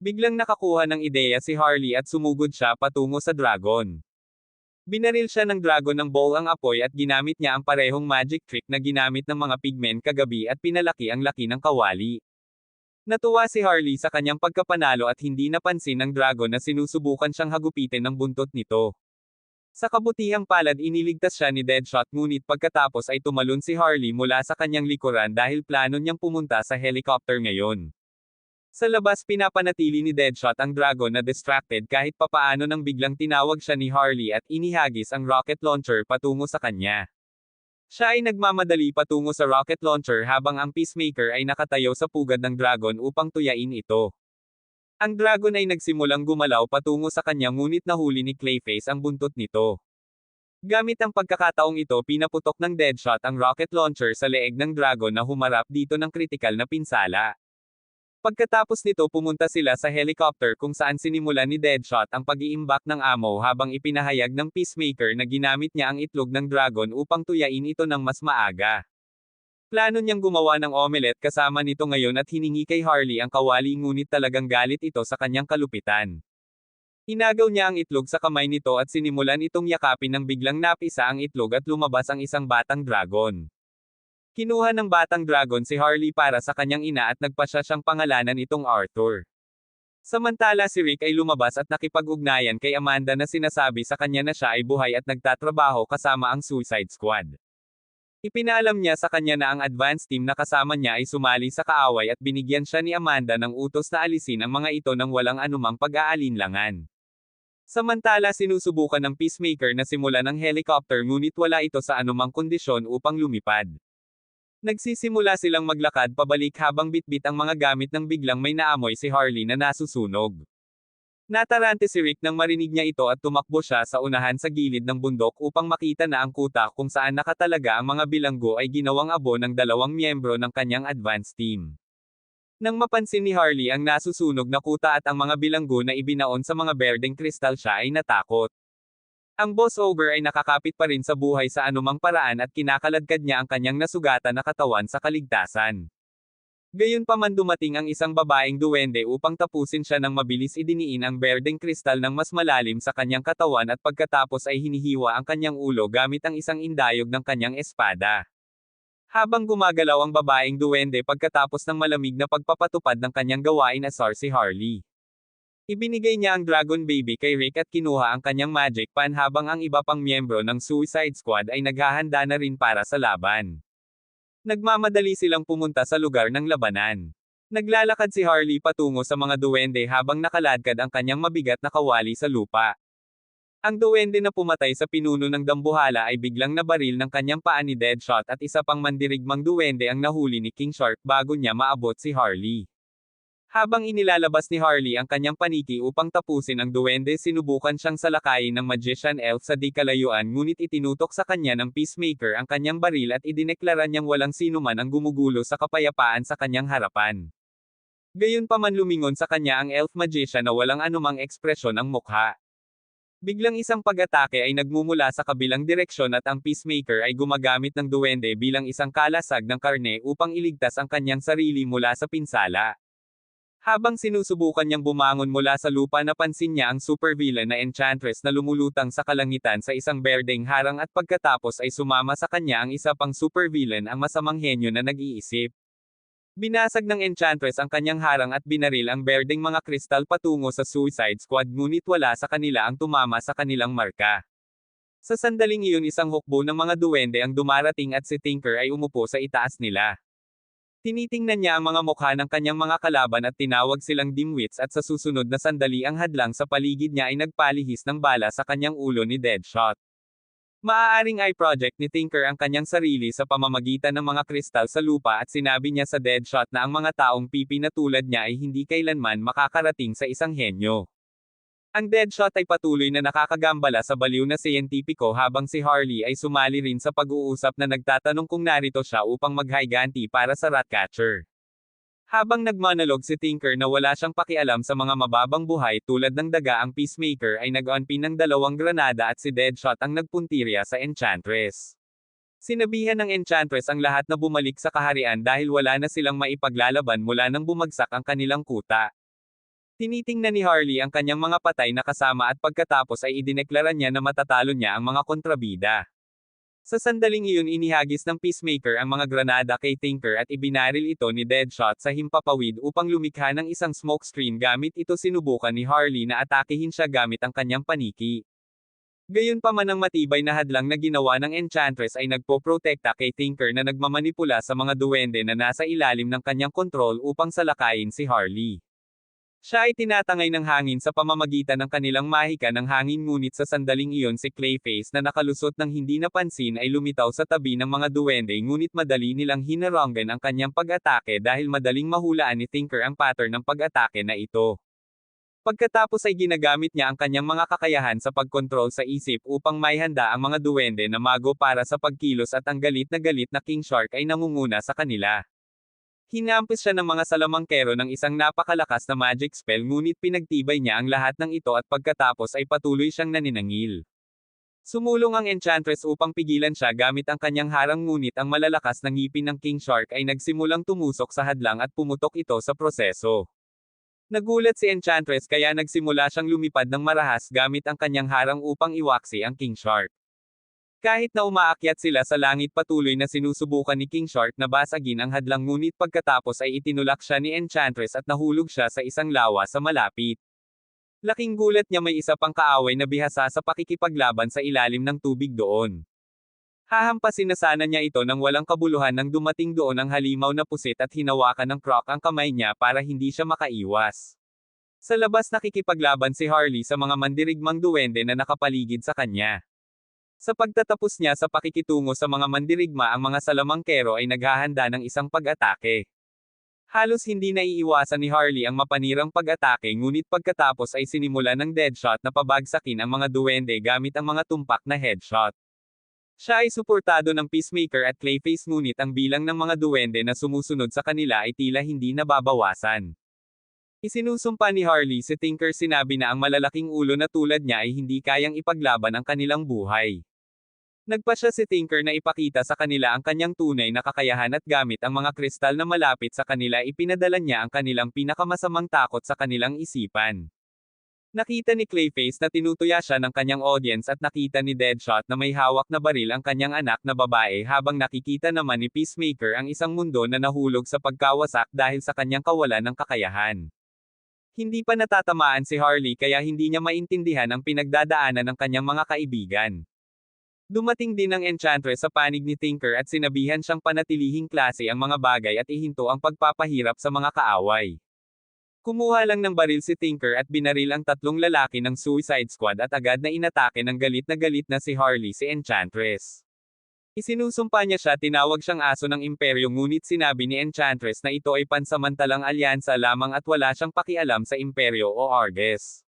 Biglang nakakuha ng ideya si Harley at sumugod siya patungo sa Dragon. Binaril siya ng Dragon ng ball ang apoy at ginamit niya ang parehong magic trick na ginamit ng mga pigmen kagabi at pinalaki ang laki ng kawali. Natuwa si Harley sa kanyang pagkapanalo at hindi napansin ng Dragon na sinusubukan siyang hagupitin ng buntot nito. Sa kabutihang palad iniligtas siya ni Deadshot ngunit pagkatapos ay tumalon si Harley mula sa kanyang likuran dahil plano niyang pumunta sa helicopter ngayon. Sa labas pinapanatili ni Deadshot ang Dragon na distracted kahit papaano nang biglang tinawag siya ni Harley at inihagis ang rocket launcher patungo sa kanya. Siya ay nagmamadali patungo sa rocket launcher habang ang Peacemaker ay nakatayo sa pugad ng Dragon upang tuyain ito. Ang Dragon ay nagsimulang gumalaw patungo sa kanya ngunit nahuli ni Clayface ang buntot nito. Gamit ang pagkakataong ito pinaputok ng Deadshot ang rocket launcher sa leeg ng Dragon na humarap dito ng kritikal na pinsala. Pagkatapos nito pumunta sila sa helicopter kung saan sinimulan ni Deadshot ang pag-iimbak ng ammo habang ipinahayag ng Peacemaker na ginamit niya ang itlog ng Dragon upang tuyain ito ng mas maaga. Plano niyang gumawa ng omelette kasama nito ngayon at hiningi kay Harley ang kawali ngunit talagang galit ito sa kanyang kalupitan. Inagaw niya ang itlog sa kamay nito at sinimulan itong yakapin nang biglang napisa ang itlog at lumabas ang isang batang Dragon. Kinuha ng batang Dragon si Harley para sa kanyang ina at nagpasya siyang pangalanan itong Arthur. Samantala si Rick ay lumabas at nakipag-ugnayan kay Amanda na sinasabi sa kanya na siya ay buhay at nagtatrabaho kasama ang Suicide Squad. Ipinaalam niya sa kanya na ang advance team na kasama niya ay sumali sa kaaway at binigyan siya ni Amanda ng utos na alisin ang mga ito nang walang anumang pag-aalinlangan. Samantala sinusubukan ng Peacemaker na simulan ng helicopter ngunit wala ito sa anumang kondisyon upang lumipad. Nagsisimula silang maglakad pabalik habang bitbit ang mga gamit nang biglang may naamoy si Harley na nasusunog. Natarante si Rick nang marinig niya ito at tumakbo siya sa unahan sa gilid ng bundok upang makita na ang kuta kung saan nakatalaga ang mga bilanggo ay ginawang abo ng dalawang miyembro ng kanyang advance team. Nang mapansin ni Harley ang nasusunog na kuta at ang mga bilanggo na ibinaon sa mga berdeng kristal, siya ay natakot. Ang boss ogre ay nakakapit pa rin sa buhay sa anumang paraan at kinakaladkad niya ang kanyang nasugatan na katawan sa kaligtasan. Gayunpaman dumating ang isang babaeng duwende upang tapusin siya nang mabilis idiniin ang berdeng kristal ng mas malalim sa kanyang katawan at pagkatapos ay hinihiwa ang kanyang ulo gamit ang isang indayog ng kanyang espada. Habang gumagalaw ang babaeng duwende pagkatapos ng malamig na pagpapatupad ng kanyang gawain, asar si Harley. Ibinigay niya ang Dragon Baby kay Rick at kinuha ang kanyang magic pan habang ang iba pang miyembro ng Suicide Squad ay naghahanda na rin para sa laban. Nagmamadali silang pumunta sa lugar ng labanan. Naglalakad si Harley patungo sa mga duwende habang nakaladkad ang kanyang mabigat na kawali sa lupa. Ang duwende na pumatay sa pinuno ng dambuhala ay biglang nabaril ng kanyang paa ni Deadshot at isa pang mandirigmang duwende ang nahuli ni King Shark bago niya maabot si Harley. Habang inilalabas ni Harley ang kanyang paniki upang tapusin ang duwende, sinubukan siyang salakayin ng Magician Elf sa di kalayuan, ngunit itinutok sa kanya ng Peacemaker ang kanyang baril at idineklara niyang walang sinuman ang gumugulo sa kapayapaan sa kanyang harapan. Gayunpaman lumingon sa kanya ang Elf Magician na walang anumang ekspresyon ang mukha. Biglang isang pag-atake ay nagmumula sa kabilang direksyon at ang Peacemaker ay gumagamit ng duwende bilang isang kalasag ng karne upang iligtas ang kanyang sarili mula sa pinsala. Habang sinusubukan niyang bumangon mula sa lupa, napansin niya ang supervillain na Enchantress na lumulutang sa kalangitan sa isang berdeng harang at pagkatapos ay sumama sa kanya ang isa pang supervillain, ang masamang henyo na nag-iisip. Binasag ng Enchantress ang kanyang harang at binaril ang berdeng mga kristal patungo sa Suicide Squad, ngunit wala sa kanila ang tumama sa kanilang marka. Sa sandaling iyon, isang hukbo ng mga duwende ang dumarating at si Tinker ay umupo sa itaas nila. Tinitingnan niya ang mga mukha ng kanyang mga kalaban at tinawag silang dimwits, at sa susunod na sandali ang hadlang sa paligid niya ay nagpalihis ng bala sa kanyang ulo ni Deadshot. Maaaring eye project ni Tinker ang kanyang sarili sa pamamagitan ng mga kristal sa lupa at sinabi niya sa Deadshot na ang mga taong pipi na tulad niya ay hindi kailanman makakarating sa isang henyo. Ang Deadshot ay patuloy na nakakagambala sa baliw na siyentipiko habang si Harley ay sumali rin sa pag-uusap na nagtatanong kung narito siya upang maghiganti para sa Ratcatcher. Habang nagmonolog si Tinker na wala siyang pakialam sa mga mababang buhay tulad ng daga, ang Peacemaker ay nag-onpin ng 2 granada at si Deadshot ang nagpuntirya sa Enchantress. Sinabihan ng Enchantress ang lahat na bumalik sa kaharian dahil wala na silang maipaglalaban mula nang bumagsak ang kanilang kuta. Tinitingnan ni Harley ang kanyang mga patay na kasama at pagkatapos ay idineklara niya na matatalo niya ang mga kontrabida. Sa sandaling iyon, inihagis ng Peacemaker ang mga granada kay Tinker at ibinaril ito ni Deadshot sa himpapawid upang lumikha ng isang smokescreen. Gamit ito, sinubukan ni Harley na atakehin siya gamit ang kanyang paniki. Gayunpaman, ang matibay na hadlang na ginawa ng Enchantress ay nagpoprotekta kay Tinker na nagmamanipula sa mga duwende na nasa ilalim ng kanyang kontrol upang salakayin si Harley. Siya ay tinatangay ng hangin sa pamamagitan ng kanilang mahika ng hangin, ngunit sa sandaling iyon si Clayface na nakalusot ng hindi napansin ay lumitaw sa tabi ng mga duwende, ngunit madali nilang hinaranggan ang kanyang pag-atake dahil madaling mahulaan ni Tinker ang pattern ng pag-atake na ito. Pagkatapos ay ginagamit niya ang kanyang mga kakayahan sa pagkontrol sa isip upang maihanda ang mga duwende na mago para sa pagkilos, at ang galit na King Shark ay nangunguna sa kanila. Hinampis siya ng mga salamangkero ng isang napakalakas na magic spell, ngunit pinagtibay niya ang lahat ng ito at pagkatapos ay patuloy siyang naninangil. Sumulong ang Enchantress upang pigilan siya gamit ang kanyang harang, ngunit ang malalakas na ngipin ng King Shark ay nagsimulang tumusok sa hadlang at pumutok ito sa proseso. Nagulat si Enchantress kaya nagsimula siyang lumipad ng marahas gamit ang kanyang harang upang iwaksi ang King Shark. Kahit na umaakyat sila sa langit, patuloy na sinusubukan ni King Shark na basagin ang hadlang, ngunit pagkatapos ay itinulak siya ni Enchantress at nahulog siya sa isang lawa sa malapit. Laking gulat niya, may isa pang kaaway na bihasa sa pakikipaglaban sa ilalim ng tubig doon. Hahampasin na sana niya ito nang walang kabuluhan nang dumating doon ang halimaw na pusit at hinawakan ng Croc ang kamay niya para hindi siya makaiwas. Sa labas, nakikipaglaban si Harley sa mga mandirigmang duwende na nakapaligid sa kanya. Sa pagtatapos niya sa pakikitungo sa mga mandirigma, ang mga salamangkero ay naghahanda ng isang pag-atake. Halos hindi naiiwasan ni Harley ang mapanirang pag-atake ngunit pagkatapos ay sinimulan ng Deadshot na pabagsakin ang mga duwende gamit ang mga tumpak na headshot. Siya ay suportado ng Peacemaker at Clayface ngunit ang bilang ng mga duwende na sumusunod sa kanila ay tila hindi nababawasan. Isinusumpa ni Harley si Tinker, sinabi na ang malalaking ulo na tulad niya ay hindi kayang ipaglaban ang kanilang buhay. Nagpa siya si Tinker na ipakita sa kanila ang kanyang tunay na kakayahan at gamit ang mga kristal na malapit sa kanila ipinadala niya ang kanilang pinakamasamang takot sa kanilang isipan. Nakita ni Clayface na tinutuya siya ng kanyang audience at nakita ni Deadshot na may hawak na baril ang kanyang anak na babae habang nakikita naman ni Peacemaker ang isang mundo na nahulog sa pagkawasak dahil sa kanyang kawalan ng kakayahan. Hindi pa natatamaan si Harley kaya hindi niya maintindihan ang pinagdadaanan ng kanyang mga kaibigan. Dumating din ang Enchantress sa panig ni Tinker at sinabihan siyang panatilihing klase ang mga bagay at ihinto ang pagpapahirap sa mga kaaway. Kumuha lang ng baril si Tinker at binaril ang tatlong lalaki ng Suicide Squad at agad na inatake ng galit na si Harley si Enchantress. Isinusumpa niya siya, tinawag siyang aso ng imperyo ngunit sinabi ni Enchantress na ito ay pansamantalang alyansa lamang at wala siyang pakialam sa imperyo o Arges.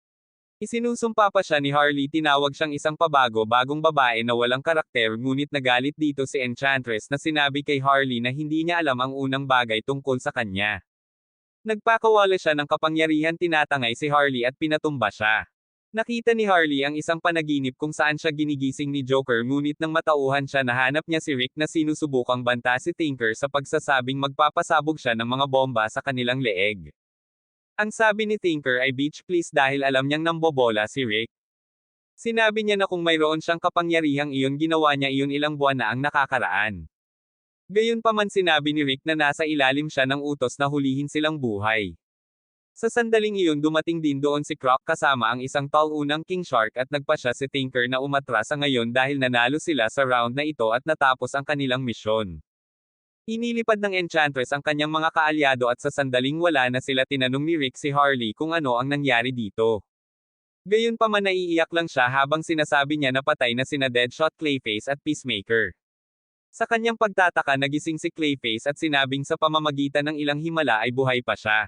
Isinusumpa pa siya ni Harley, tinawag siyang isang bagong babae na walang karakter ngunit nagalit dito si Enchantress na sinabi kay Harley na hindi niya alam ang unang bagay tungkol sa kanya. Nagpakawala siya ng kapangyarihan, tinatangay si Harley at pinatumba siya. Nakita ni Harley ang isang panaginip kung saan siya ginigising ni Joker ngunit nang matauhan siya nahanap niya si Rick na sinusubukang banta si Tinker sa pagsasabing magpapasabog siya ng mga bomba sa kanilang leeg. Ang sabi ni Tinker ay "Bitch please" dahil alam niyang nambobola si Rick. Sinabi niya na kung mayroon siyang kapangyarihang iyon ginawa niya iyon ilang buwan na ang nakakaraan. Gayunpaman sinabi ni Rick na nasa ilalim siya ng utos na hulihin silang buhay. Sa sandaling iyon dumating din doon si Croc kasama ang isang taunang King Shark at nagpa siya si Tinker na umatras sa ngayon dahil nanalo sila sa round na ito at natapos ang kanilang misyon. Inilipad ng Enchantress ang kanyang mga kaalyado at sa sandaling wala na sila tinanong ni Rick si Harley kung ano ang nangyari dito. Gayunpaman naiiyak lang siya habang sinasabi niya na patay na sina Deadshot, Clayface at Peacemaker. Sa kanyang pagtataka nagising si Clayface at sinabing sa pamamagitan ng ilang himala ay buhay pa siya.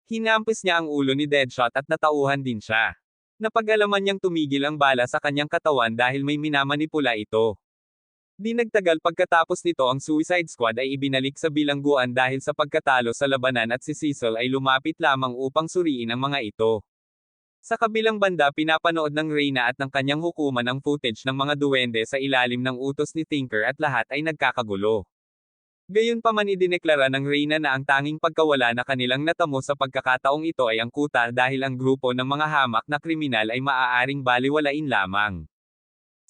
Hinampis niya ang ulo ni Deadshot at natauhan din siya. Napag-alaman niyang tumigil ang bala sa kanyang katawan dahil may minamanipula ito. Di nagtagal pagkatapos nito ang Suicide Squad ay ibinalik sa bilangguan dahil sa pagkatalo sa labanan at si Cecil ay lumapit lamang upang suriin ang mga ito. Sa kabilang banda pinapanood ng Reyna at ng kanyang hukuman ang footage ng mga duwende sa ilalim ng utos ni Tinker at lahat ay nagkakagulo. Gayunpaman idineklara ng Reyna na ang tanging pagkawala na kanilang natamo sa pagkakataong ito ay ang kuta dahil ang grupo ng mga hamak na kriminal ay maaaring baliwalain lamang.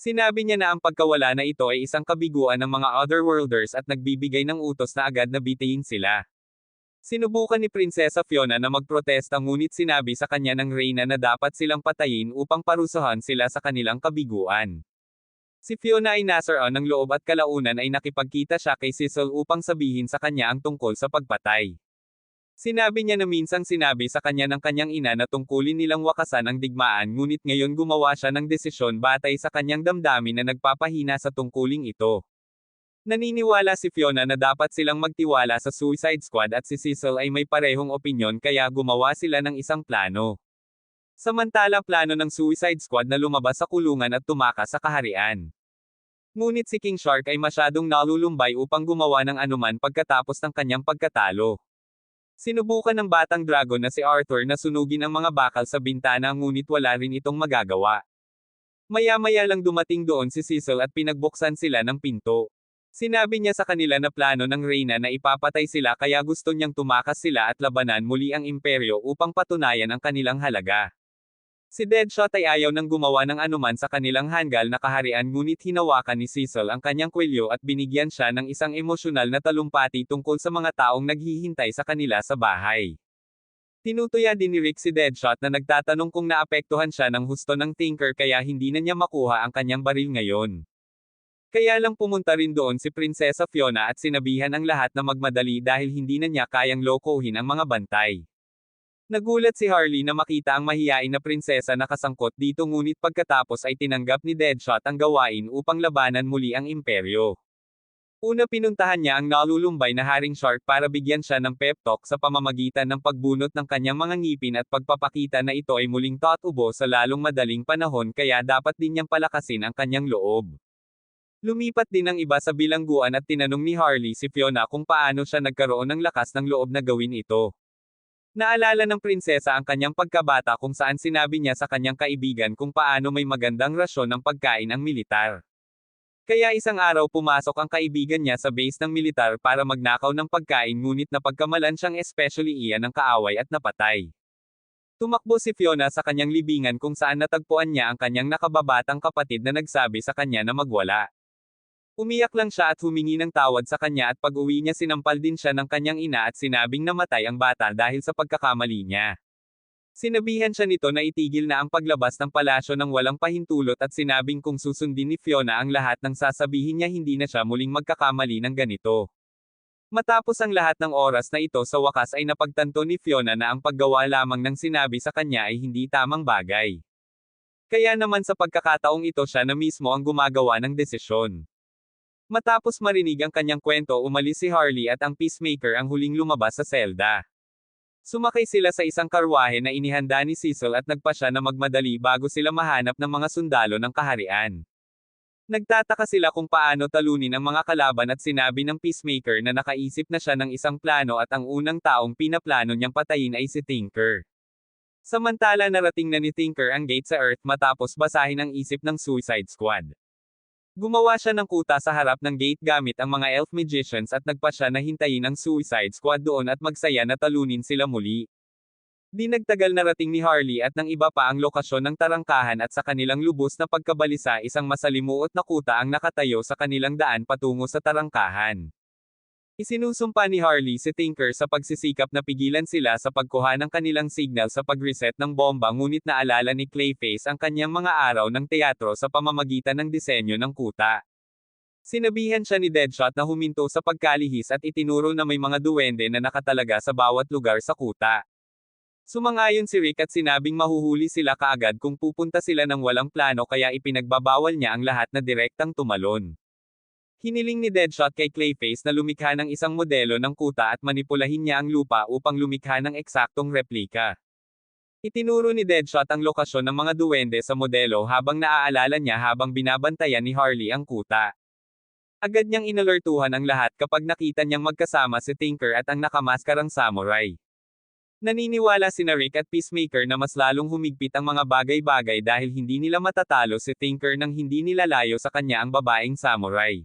Sinabi niya na ang pagkawala na ito ay isang kabiguan ng mga Otherworlders at nagbibigay ng utos na agad na bitayin sila. Sinubukan ni Prinsesa Fiona na magprotesta ngunit sinabi sa kanya ng Reyna na dapat silang patayin upang parusahan sila sa kanilang kabiguan. Si Fiona ay nasaroon ng loob at kalaunan ay nakipagkita siya kay Cecil upang sabihin sa kanya ang tungkol sa pagpatay. Sinabi niya na minsang sinabi sa kanya ng kanyang ina na tungkulin nilang wakasan ang digmaan ngunit ngayon gumawa siya ng desisyon batay sa kanyang damdamin na nagpapahina sa tungkuling ito. Naniniwala si Fiona na dapat silang magtiwala sa Suicide Squad at si Cecil ay may parehong opinyon kaya gumawa sila ng isang plano. Samantala plano ng Suicide Squad na lumabas sa kulungan at tumakas sa kaharian. Ngunit si King Shark ay masyadong nalulumbay upang gumawa ng anuman pagkatapos ng kanyang pagkatalo. Sinubukan ng batang dragon na si Arthur na sunugin ang mga bakal sa bintana ngunit wala rin itong magagawa. Maya-maya lang dumating doon si Cecil at pinagbuksan sila ng pinto. Sinabi niya sa kanila na plano ng Reyna na ipapatay sila kaya gusto niyang tumakas sila at labanan muli ang imperyo upang patunayan ang kanilang halaga. Si Deadshot ay ayaw nang gumawa ng anuman sa kanilang hanggal na kaharian ngunit hinawakan ni Cecil ang kanyang kwelyo at binigyan siya ng isang emosyonal na talumpati tungkol sa mga taong naghihintay sa kanila sa bahay. Tinutuya din ni Rick si Deadshot na nagtatanong kung naapektuhan siya ng husto ng Tinker kaya hindi na niya makuha ang kanyang baril ngayon. Kaya lang pumunta rin doon si Prinsesa Fiona at sinabihan ang lahat na magmadali dahil hindi na niya kayang lokohin ang mga bantay. Nagulat si Harley na makita ang mahiyain na prinsesa na kasangkot dito ngunit pagkatapos ay tinanggap ni Deadshot ang gawain upang labanan muli ang imperyo. Una pinuntahan niya ang nalulumbay na Haring Shark para bigyan siya ng pep talk sa pamamagitan ng pagbunot ng kanyang mga ngipin at pagpapakita na ito ay muling tatubo sa lalong madaling panahon kaya dapat din niyang palakasin ang kanyang loob. Lumipat din ang iba sa bilangguan at tinanong ni Harley si Fiona kung paano siya nagkaroon ng lakas ng loob na gawin ito. Naalala ng prinsesa ang kanyang pagkabata kung saan sinabi niya sa kanyang kaibigan kung paano may magandang rasyon ng pagkain ang militar. Kaya isang araw pumasok ang kaibigan niya sa base ng militar para magnakaw ng pagkain ngunit napagkamalan siyang especially iyan ng kaaway at napatay. Tumakbo si Fiona sa kanyang libingan kung saan natagpuan niya ang kanyang nakababatang kapatid na nagsabi sa kanya na magwala. Umiyak lang siya at humingi ng tawad sa kanya at pag-uwi niya sinampal din siya ng kanyang ina at sinabing namatay ang bata dahil sa pagkakamali niya. Sinabihan siya nito na itigil na ang paglabas ng palasyo ng walang pahintulot at sinabing kung susundin ni Fiona ang lahat ng sasabihin niya hindi na siya muling magkakamali ng ganito. Matapos ang lahat ng oras na ito sa wakas ay napagtanto ni Fiona na ang paggawa lamang ng sinabi sa kanya ay hindi tamang bagay. Kaya naman sa pagkakataong ito siya na mismo ang gumagawa ng desisyon. Matapos marinig ang kanyang kwento umalis si Harley at ang Peacemaker ang huling lumabas sa selda. Sumakay sila sa isang karwahe na inihanda ni Cecil at nagpa siya na magmadali bago sila mahanap ng mga sundalo ng kaharian. Nagtataka sila kung paano talunin ang mga kalaban at sinabi ng Peacemaker na nakaisip na siya ng isang plano at ang unang taong pinaplano niyang patayin ay si Tinker. Samantala narating na ni Tinker ang gate sa Earth matapos basahin ang isip ng Suicide Squad. Gumawa siya ng kuta sa harap ng gate gamit ang mga elf magicians at nagpa siya na hintayin ang Suicide Squad doon at magsaya na talunin sila muli. Di nagtagal narating ni Harley at ng iba pa ang lokasyon ng tarangkahan at sa kanilang lubos na pagkabalisa isang masalimuot na kuta ang nakatayo sa kanilang daan patungo sa tarangkahan. Isinusumpa ni Harley si Tinker sa pagsisikap na pigilan sila sa pagkuha ng kanilang signal sa pag-reset ng bomba ngunit naalala ni Clayface ang kanyang mga araw ng teatro sa pamamagitan ng disenyo ng kuta. Sinabihan siya ni Deadshot na huminto sa pagkalihis at itinuro na may mga duwende na nakatalaga sa bawat lugar sa kuta. Sumangayon si Rick at sinabing mahuhuli sila kaagad kung pupunta sila ng walang plano kaya ipinagbabawal niya ang lahat na direktang tumalon. Hiniling ni Deadshot kay Clayface na lumikha ng isang modelo ng kuta at manipulahin niya ang lupa upang lumikha ng eksaktong replika. Itinuro ni Deadshot ang lokasyon ng mga duwende sa modelo habang naaalala niya habang binabantayan ni Harley ang kuta. Agad niyang inalertuhan ang lahat kapag nakita niyang magkasama si Tinker at ang nakamaskarang samurai. Naniniwala sina Rick at Peacemaker na mas lalong humigpit ang mga bagay-bagay dahil hindi nila matatalo si Tinker nang hindi nilalayo sa kanya ang babaeng samurai.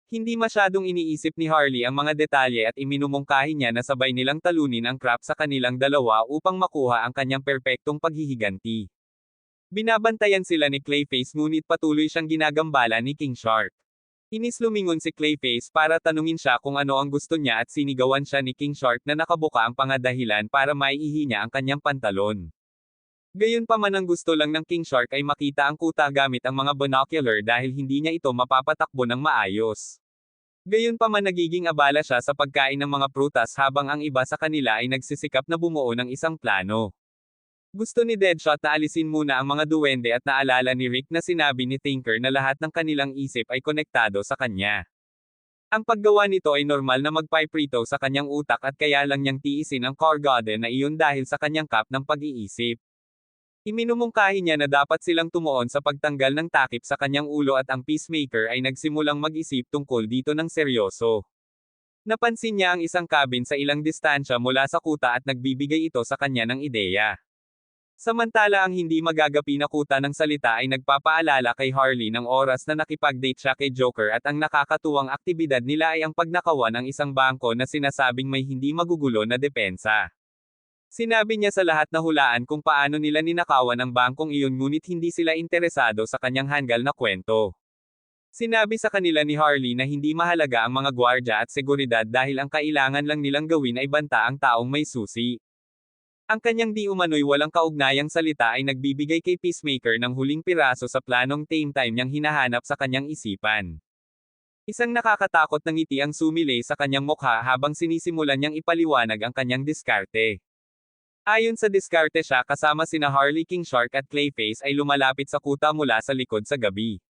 Hindi masyadong iniisip ni Harley ang mga detalye at iminumungkahi niya na sabay nilang talunin ang crap sa kanilang dalawa upang makuha ang kanyang perpektong paghihiganti. Binabantayan sila ni Clayface ngunit patuloy siyang ginagambala ni King Shark. Inis lumingon si Clayface para tanungin siya kung ano ang gusto niya at sinigawan siya ni King Shark na nakabuka ang pangadahilan para maiihi niya ang kanyang pantalon. Gayunpaman ang gusto lang ng King Shark ay makita ang kuta gamit ang mga binocular dahil hindi niya ito mapapatakbo ng maayos. Gayunpaman nagiging abala siya sa pagkain ng mga prutas habang ang iba sa kanila ay nagsisikap na bumuo ng isang plano. Gusto ni Deadshot na alisin muna ang mga duwende at naalala ni Rick na sinabi ni Tinker na lahat ng kanilang isip ay konektado sa kanya. Ang paggawa nito ay normal na magpiprito sa kanyang utak at kaya lang niyang tiisin ang Car Garden na iyon dahil sa kanyang cup ng pag-iisip. Iminumungkahi niya na dapat silang tumuon sa pagtanggal ng takip sa kanyang ulo at ang Peacemaker ay nagsimulang mag-isip tungkol dito ng seryoso. Napansin niya ang isang cabin sa ilang distansya mula sa kuta at nagbibigay ito sa kanya ng ideya. Samantala ang hindi magagapi na kuta ng salita ay nagpapaalala kay Harley ng oras na nakipag-date siya kay Joker at ang nakakatuwang aktibidad nila ay ang pagnakawan ng isang bangko na sinasabing may hindi magugulo na depensa. Sinabi niya sa lahat na hulaan kung paano nila ninakawan ang bangkong iyon ngunit hindi sila interesado sa kanyang hanggal na kwento. Sinabi sa kanila ni Harley na hindi mahalaga ang mga gwardya at seguridad dahil ang kailangan lang nilang gawin ay banta ang taong may susi. Ang kanyang di umano'y walang kaugnayang salita ay nagbibigay kay Peacemaker ng huling piraso sa planong tame time niyang hinahanap sa kanyang isipan. Isang nakakatakot na ngiti ang sumilay sa kanyang mukha habang sinisimulan niyang ipaliwanag ang kanyang diskarte. Ayon sa diskarte siya kasama sina Harley, King Shark at Clayface ay lumalapit sa kuta mula sa likod sa gabi.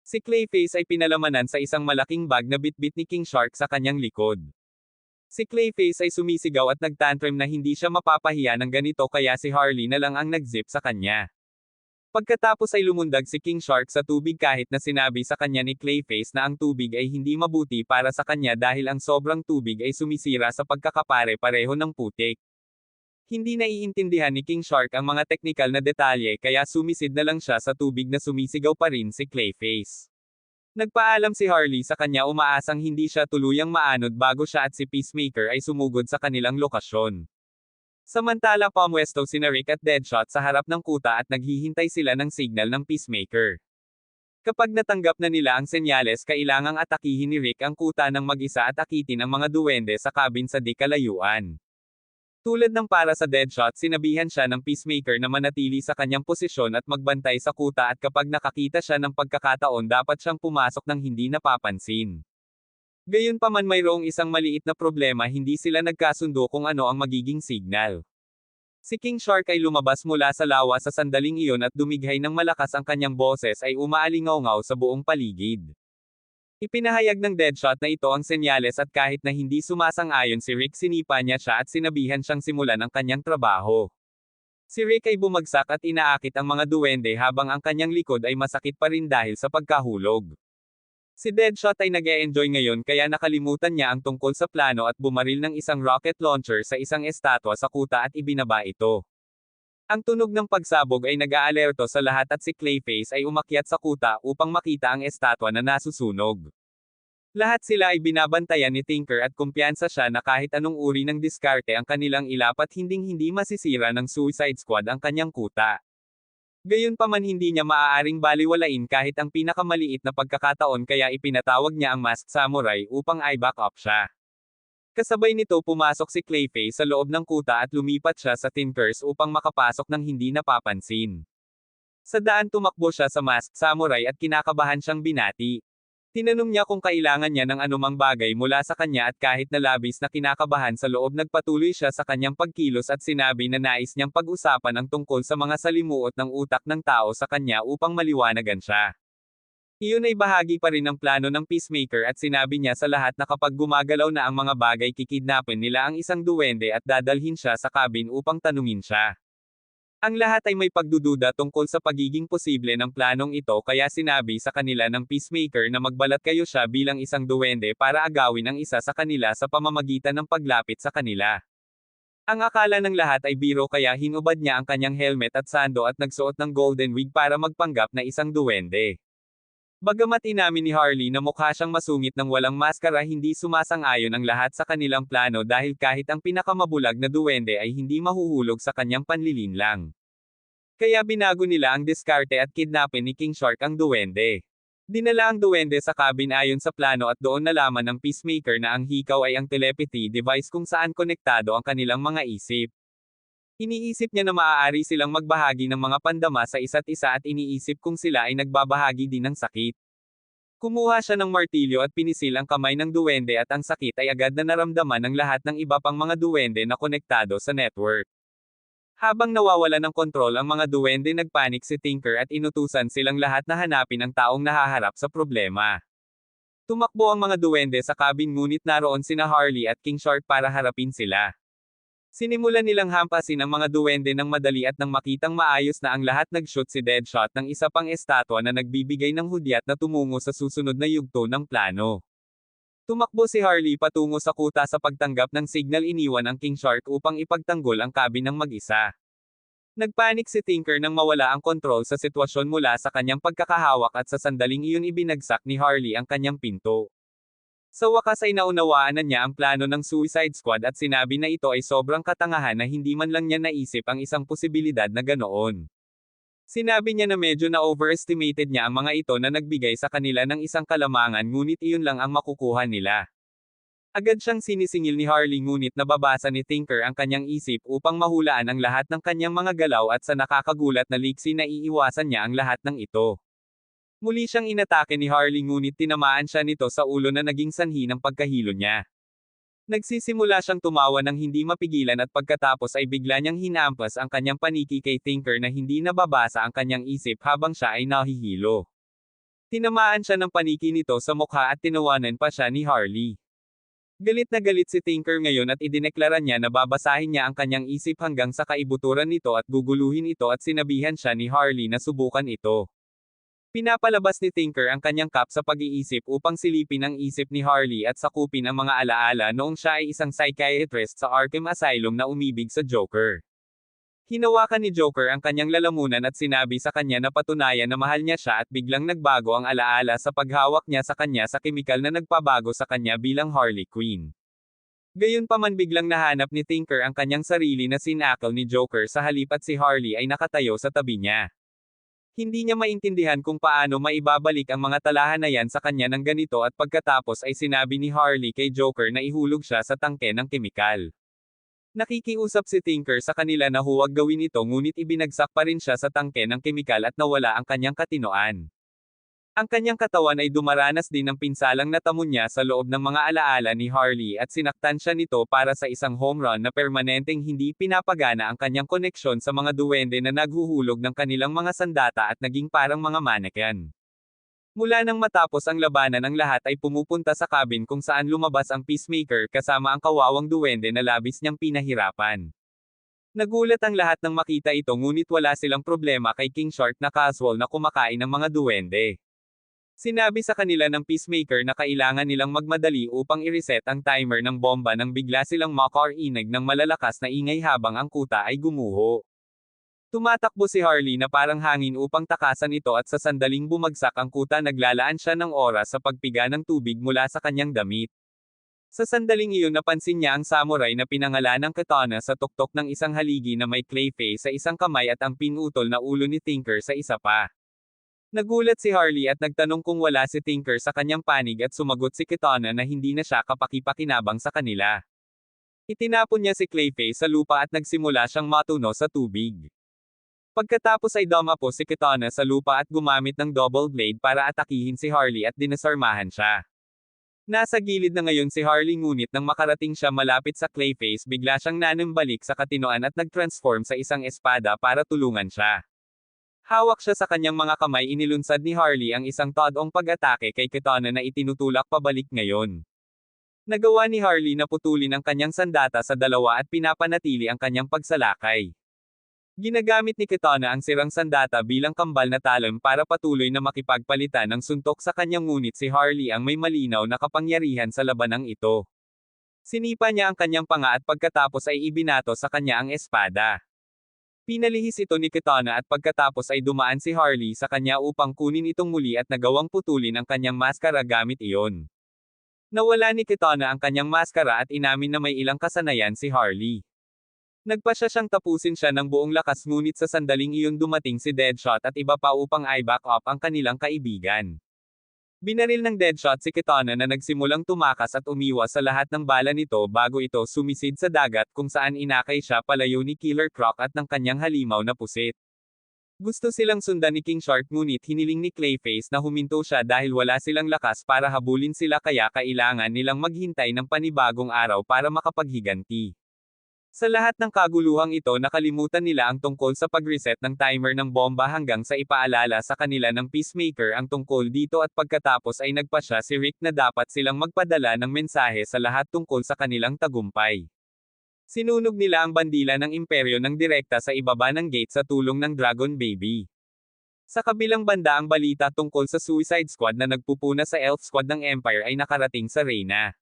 Si Clayface ay pinalamanan sa isang malaking bag na bitbit ni King Shark sa kanyang likod. Si Clayface ay sumisigaw at nagtantrum na hindi siya mapapahiya ng ganito kaya si Harley na lang ang nag-zip sa kanya. Pagkatapos ay lumundag si King Shark sa tubig kahit na sinabi sa kanya ni Clayface na ang tubig ay hindi mabuti para sa kanya dahil ang sobrang tubig ay sumisira sa pagkakapare-pareho ng putik. Hindi naiintindihan ni King Shark ang mga teknikal na detalye kaya sumisid na lang siya sa tubig na sumisigaw pa rin si Clayface. Nagpaalam si Harley sa kanya umaasang hindi siya tuluyang maanod bago siya at si Peacemaker ay sumugod sa kanilang lokasyon. Samantala pumwesto sina Rick at Deadshot sa harap ng kuta at naghihintay sila ng signal ng Peacemaker. Kapag natanggap na nila ang senyales kailangang atakihin ni Rick ang kuta ng mag-isa at akitin ang mga duwende sa cabin sa di kalayuan. Tulad ng para sa Deadshot sinabihan siya ng Peacemaker na manatili sa kanyang posisyon at magbantay sa kuta at kapag nakakita siya ng pagkakataon dapat siyang pumasok ng hindi napapansin. Gayunpaman mayroong isang maliit na problema hindi sila nagkasundo kung ano ang magiging signal. Si King Shark ay lumabas mula sa lawa sa sandaling iyon at dumighay ng malakas ang kanyang boses ay umaalingaw-ngaw sa buong paligid. Ipinahayag ng Deadshot na ito ang senyales at kahit na hindi sumasang-ayon si Rick sinipa niya siya at sinabihan siyang simulan ang kanyang trabaho. Si Rick ay bumagsak at inaakit ang mga duwende habang ang kanyang likod ay masakit pa rin dahil sa pagkahulog. Si Deadshot ay nag-e-enjoy ngayon kaya nakalimutan niya ang tungkol sa plano at bumaril ng isang rocket launcher sa isang estatwa sa kuta at ibinaba ito. Ang tunog ng pagsabog ay nag-aalerto sa lahat at si Clayface ay umakyat sa kuta upang makita ang estatwa na nasusunog. Lahat sila ay binabantayan ni Tinker at kumpiyansa siya na kahit anong uri ng diskarte ang kanilang ilapat hinding-hindi masisira ng Suicide Squad ang kanyang kuta. Gayunpaman hindi niya maaaring baliwalain kahit ang pinakamaliit na pagkakataon kaya ipinatawag niya ang Masked Samurai upang i-back up siya. Kasabay nito pumasok si Clayface sa loob ng kuta at lumipat siya sa Tinkers upang makapasok ng hindi napapansin. Sa daan tumakbo siya sa Masked Samurai at kinakabahan siyang binati. Tinanong niya kung kailangan niya ng anumang bagay mula sa kanya at kahit na labis na kinakabahan sa loob nagpatuloy siya sa kanyang pagkilos at sinabi na nais niyang pag-usapan ang tungkol sa mga salimuot ng utak ng tao sa kanya upang maliwanagan siya. Iyon ay bahagi pa rin ng plano ng Peacemaker at sinabi niya sa lahat na kapag gumagalaw na ang mga bagay kikidnapin nila ang isang duwende at dadalhin siya sa cabin upang tanungin siya. Ang lahat ay may pagdududa tungkol sa pagiging posible ng planong ito kaya sinabi sa kanila ng Peacemaker na magbalat kayo siya bilang isang duwende para agawin ang isa sa kanila sa pamamagitan ng paglapit sa kanila. Ang akala ng lahat ay biro kaya hinubad niya ang kanyang helmet at sando at nagsuot ng golden wig para magpanggap na isang duwende. Bagamat inamin ni Harley na mukha siyang masungit ng walang maskara hindi sumasang-ayon ang lahat sa kanilang plano dahil kahit ang pinakamabulag na duwende ay hindi mahuhulog sa kanyang panlilinlang. Kaya binago nila ang diskarte at kidnapin ni King Shark ang duwende. Dinala ang duwende sa cabin ayon sa plano at doon nalaman ng Peacemaker na ang hikaw ay ang telepathy device kung saan konektado ang kanilang mga isip. Iniisip niya na maaari silang magbahagi ng mga pandama sa isa't isa at iniisip kung sila ay nagbabahagi din ng sakit. Kumuha siya ng martilyo at pinisil ang kamay ng duwende at ang sakit ay agad na naramdaman ng lahat ng iba pang mga duwende na konektado sa network. Habang nawawala ng kontrol ang mga duwende nagpanik si Tinker at inutusan silang lahat na hanapin ang taong nahaharap sa problema. Tumakbo ang mga duwende sa cabin ngunit naroon sina Harley at King Shark para harapin sila. Sinimulan nilang hampasin ang mga duwende ng madali at nang makitang maayos na ang lahat nag-shoot si Deadshot ng isa pang estatwa na nagbibigay ng hudyat na tumungo sa susunod na yugto ng plano. Tumakbo si Harley patungo sa kuta sa pagtanggap ng signal iniwan ang King Shark upang ipagtanggol ang cabin ng mag-isa. Nagpanik si Tinker nang mawala ang kontrol sa sitwasyon mula sa kanyang pagkakahawak at sa sandaling iyon ibinagsak ni Harley ang kanyang pinto. Sa wakas ay naunawaan na niya ang plano ng Suicide Squad at sinabi na ito ay sobrang katangahan na hindi man lang niya naisip ang isang posibilidad na ganoon. Sinabi niya na medyo na-overestimated niya ang mga ito na nagbigay sa kanila ng isang kalamangan ngunit iyon lang ang makukuha nila. Agad siyang sinisingil ni Harley ngunit nababasa ni Tinker ang kanyang isip upang mahulaan ang lahat ng kanyang mga galaw at sa nakakagulat na liksi na iiwasan niya ang lahat ng ito. Muli siyang inatake ni Harley ngunit tinamaan siya nito sa ulo na naging sanhi ng pagkahilo niya. Nagsisimula siyang tumawa ng hindi mapigilan at pagkatapos ay bigla niyang hinampas ang kanyang paniki kay Tinker na hindi nababasa ang kanyang isip habang siya ay nahihilo. Tinamaan siya ng paniki nito sa mukha at tinawanan pa siya ni Harley. Galit na galit si Tinker ngayon at idineklara niya na babasahin niya ang kanyang isip hanggang sa kaibuturan nito at guguluhin ito at sinabihan siya ni Harley na subukan ito. Pinapalabas ni Tinker ang kanyang cup sa pag-iisip upang silipin ang isip ni Harley at sakupin ang mga alaala noong siya ay isang psychiatrist sa Arkham Asylum na umibig sa Joker. Hinawakan ni Joker ang kanyang lalamunan at sinabi sa kanya na patunayan na mahal niya siya at biglang nagbago ang alaala sa paghawak niya sa kanya sa kemikal na nagpabago sa kanya bilang Harley Quinn. Gayunpaman biglang nahanap ni Tinker ang kanyang sarili na sinakal ni Joker sa halip at si Harley ay nakatayo sa tabi niya. Hindi niya maintindihan kung paano maibabalik ang mga talahanayan sa kanya ng ganito at pagkatapos ay sinabi ni Harley kay Joker na ihulog siya sa tangke ng kemikal. Nakikiusap si Tinker sa kanila na huwag gawin ito ngunit ibinagsak pa rin siya sa tangke ng kemikal at nawala ang kanyang katinoan. Ang kanyang katawan ay dumaranas din ng pinsalang natamo niya sa loob ng mga alaala ni Harley at sinaktan siya nito para sa isang home run na permanenteng hindi pinapagana ang kanyang koneksyon sa mga duwende na naghuhulog ng kanilang mga sandata at naging parang mga mannequin. Mula nang matapos ang labanan ang lahat ay pumupunta sa cabin kung saan lumabas ang Peacemaker kasama ang kawawang duwende na labis niyang pinahirapan. Nagulat ang lahat nang makita ito ngunit wala silang problema kay King Shark na casual na kumakain ng mga duwende. Sinabi sa kanila ng Peacemaker na kailangan nilang magmadali upang i-reset ang timer ng bomba nang bigla silang makarinig ng malalakas na ingay habang ang kuta ay gumuho. Tumatakbo si Harley na parang hangin upang takasan ito at sa sandaling bumagsak ang kuta naglalaan siya ng oras sa pagpiga ng tubig mula sa kanyang damit. Sa sandaling iyon napansin niya ang samurai na pinangalan ng katana sa tuktok ng isang haligi na may clay face sa isang kamay at ang pinutol na ulo ni Tinker sa isa pa. Nagulat si Harley at nagtanong kung wala si Tinker sa kanyang panig at sumagot si Kitana na hindi na siya kapakipakinabang sa kanila. Itinapon niya si Clayface sa lupa at nagsimula siyang matuno sa tubig. Pagkatapos ay dumapo si Kitana sa lupa at gumamit ng double blade para atakihin si Harley at dinasarmahan siya. Nasa gilid na ngayon si Harley ngunit nang makarating siya malapit sa Clayface bigla siyang nanambalik sa katinoan at nag-transform sa isang espada para tulungan siya. Hawak siya sa kanyang mga kamay inilunsad ni Harley ang isang todong pag-atake kay Kitana na itinutulak pabalik ngayon. Nagawa ni Harley na putulin ang kanyang sandata sa dalawa at pinapanatili ang kanyang pagsalakay. Ginagamit ni Kitana ang sirang sandata bilang kambal na talon para patuloy na makipagpalitan ng suntok sa kanyang ngunit si Harley ang may malinaw na kapangyarihan sa labanang ito. Sinipa niya ang kanyang panga at pagkatapos ay ibinato sa kanya ang espada. Pinalihis ito ni Kitana at pagkatapos ay dumaan si Harley sa kanya upang kunin itong muli at nagawang putulin ang kanyang maskara gamit iyon. Nawala ni Kitana ang kanyang maskara at inamin na may ilang kasanayan si Harley. Nagpasya siyang tapusin siya ng buong lakas ngunit sa sandaling iyon dumating si Deadshot at iba pa upang i-back up ang kanilang kaibigan. Binaril ng Deadshot si Kitana na nagsimulang tumakas at umiwas sa lahat ng bala nito bago ito sumisid sa dagat kung saan inakay siya palayo ni Killer Croc at ng kanyang halimaw na pusit. Gusto silang sundan ni King Shark ngunit hiniling ni Clayface na huminto siya dahil wala silang lakas para habulin sila kaya kailangan nilang maghintay ng panibagong araw para makapaghiganti. Sa lahat ng kaguluhang ito nakalimutan nila ang tungkol sa pag-reset ng timer ng bomba hanggang sa ipaalala sa kanila ng Peacemaker ang tungkol dito at pagkatapos ay nagpasya si Rick na dapat silang magpadala ng mensahe sa lahat tungkol sa kanilang tagumpay. Sinunog nila ang bandila ng imperyo ng direkta sa ibaba ng gate sa tulong ng Dragon Baby. Sa kabilang banda ang balita tungkol sa Suicide Squad na nagpupuna sa Elf Squad ng Empire ay nakarating sa Reyna.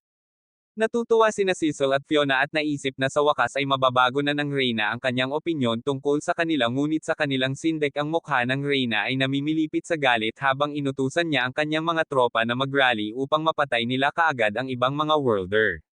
Natutuwa sina Cecil at Fiona at naisip na sa wakas ay mababago na ng Reyna ang kanyang opinyon tungkol sa kanila ngunit sa kanilang sindek ang mukha ng Reyna ay namimilipit sa galit habang inutusan niya ang kanyang mga tropa na mag-rally upang mapatay nila kaagad ang ibang mga worlder.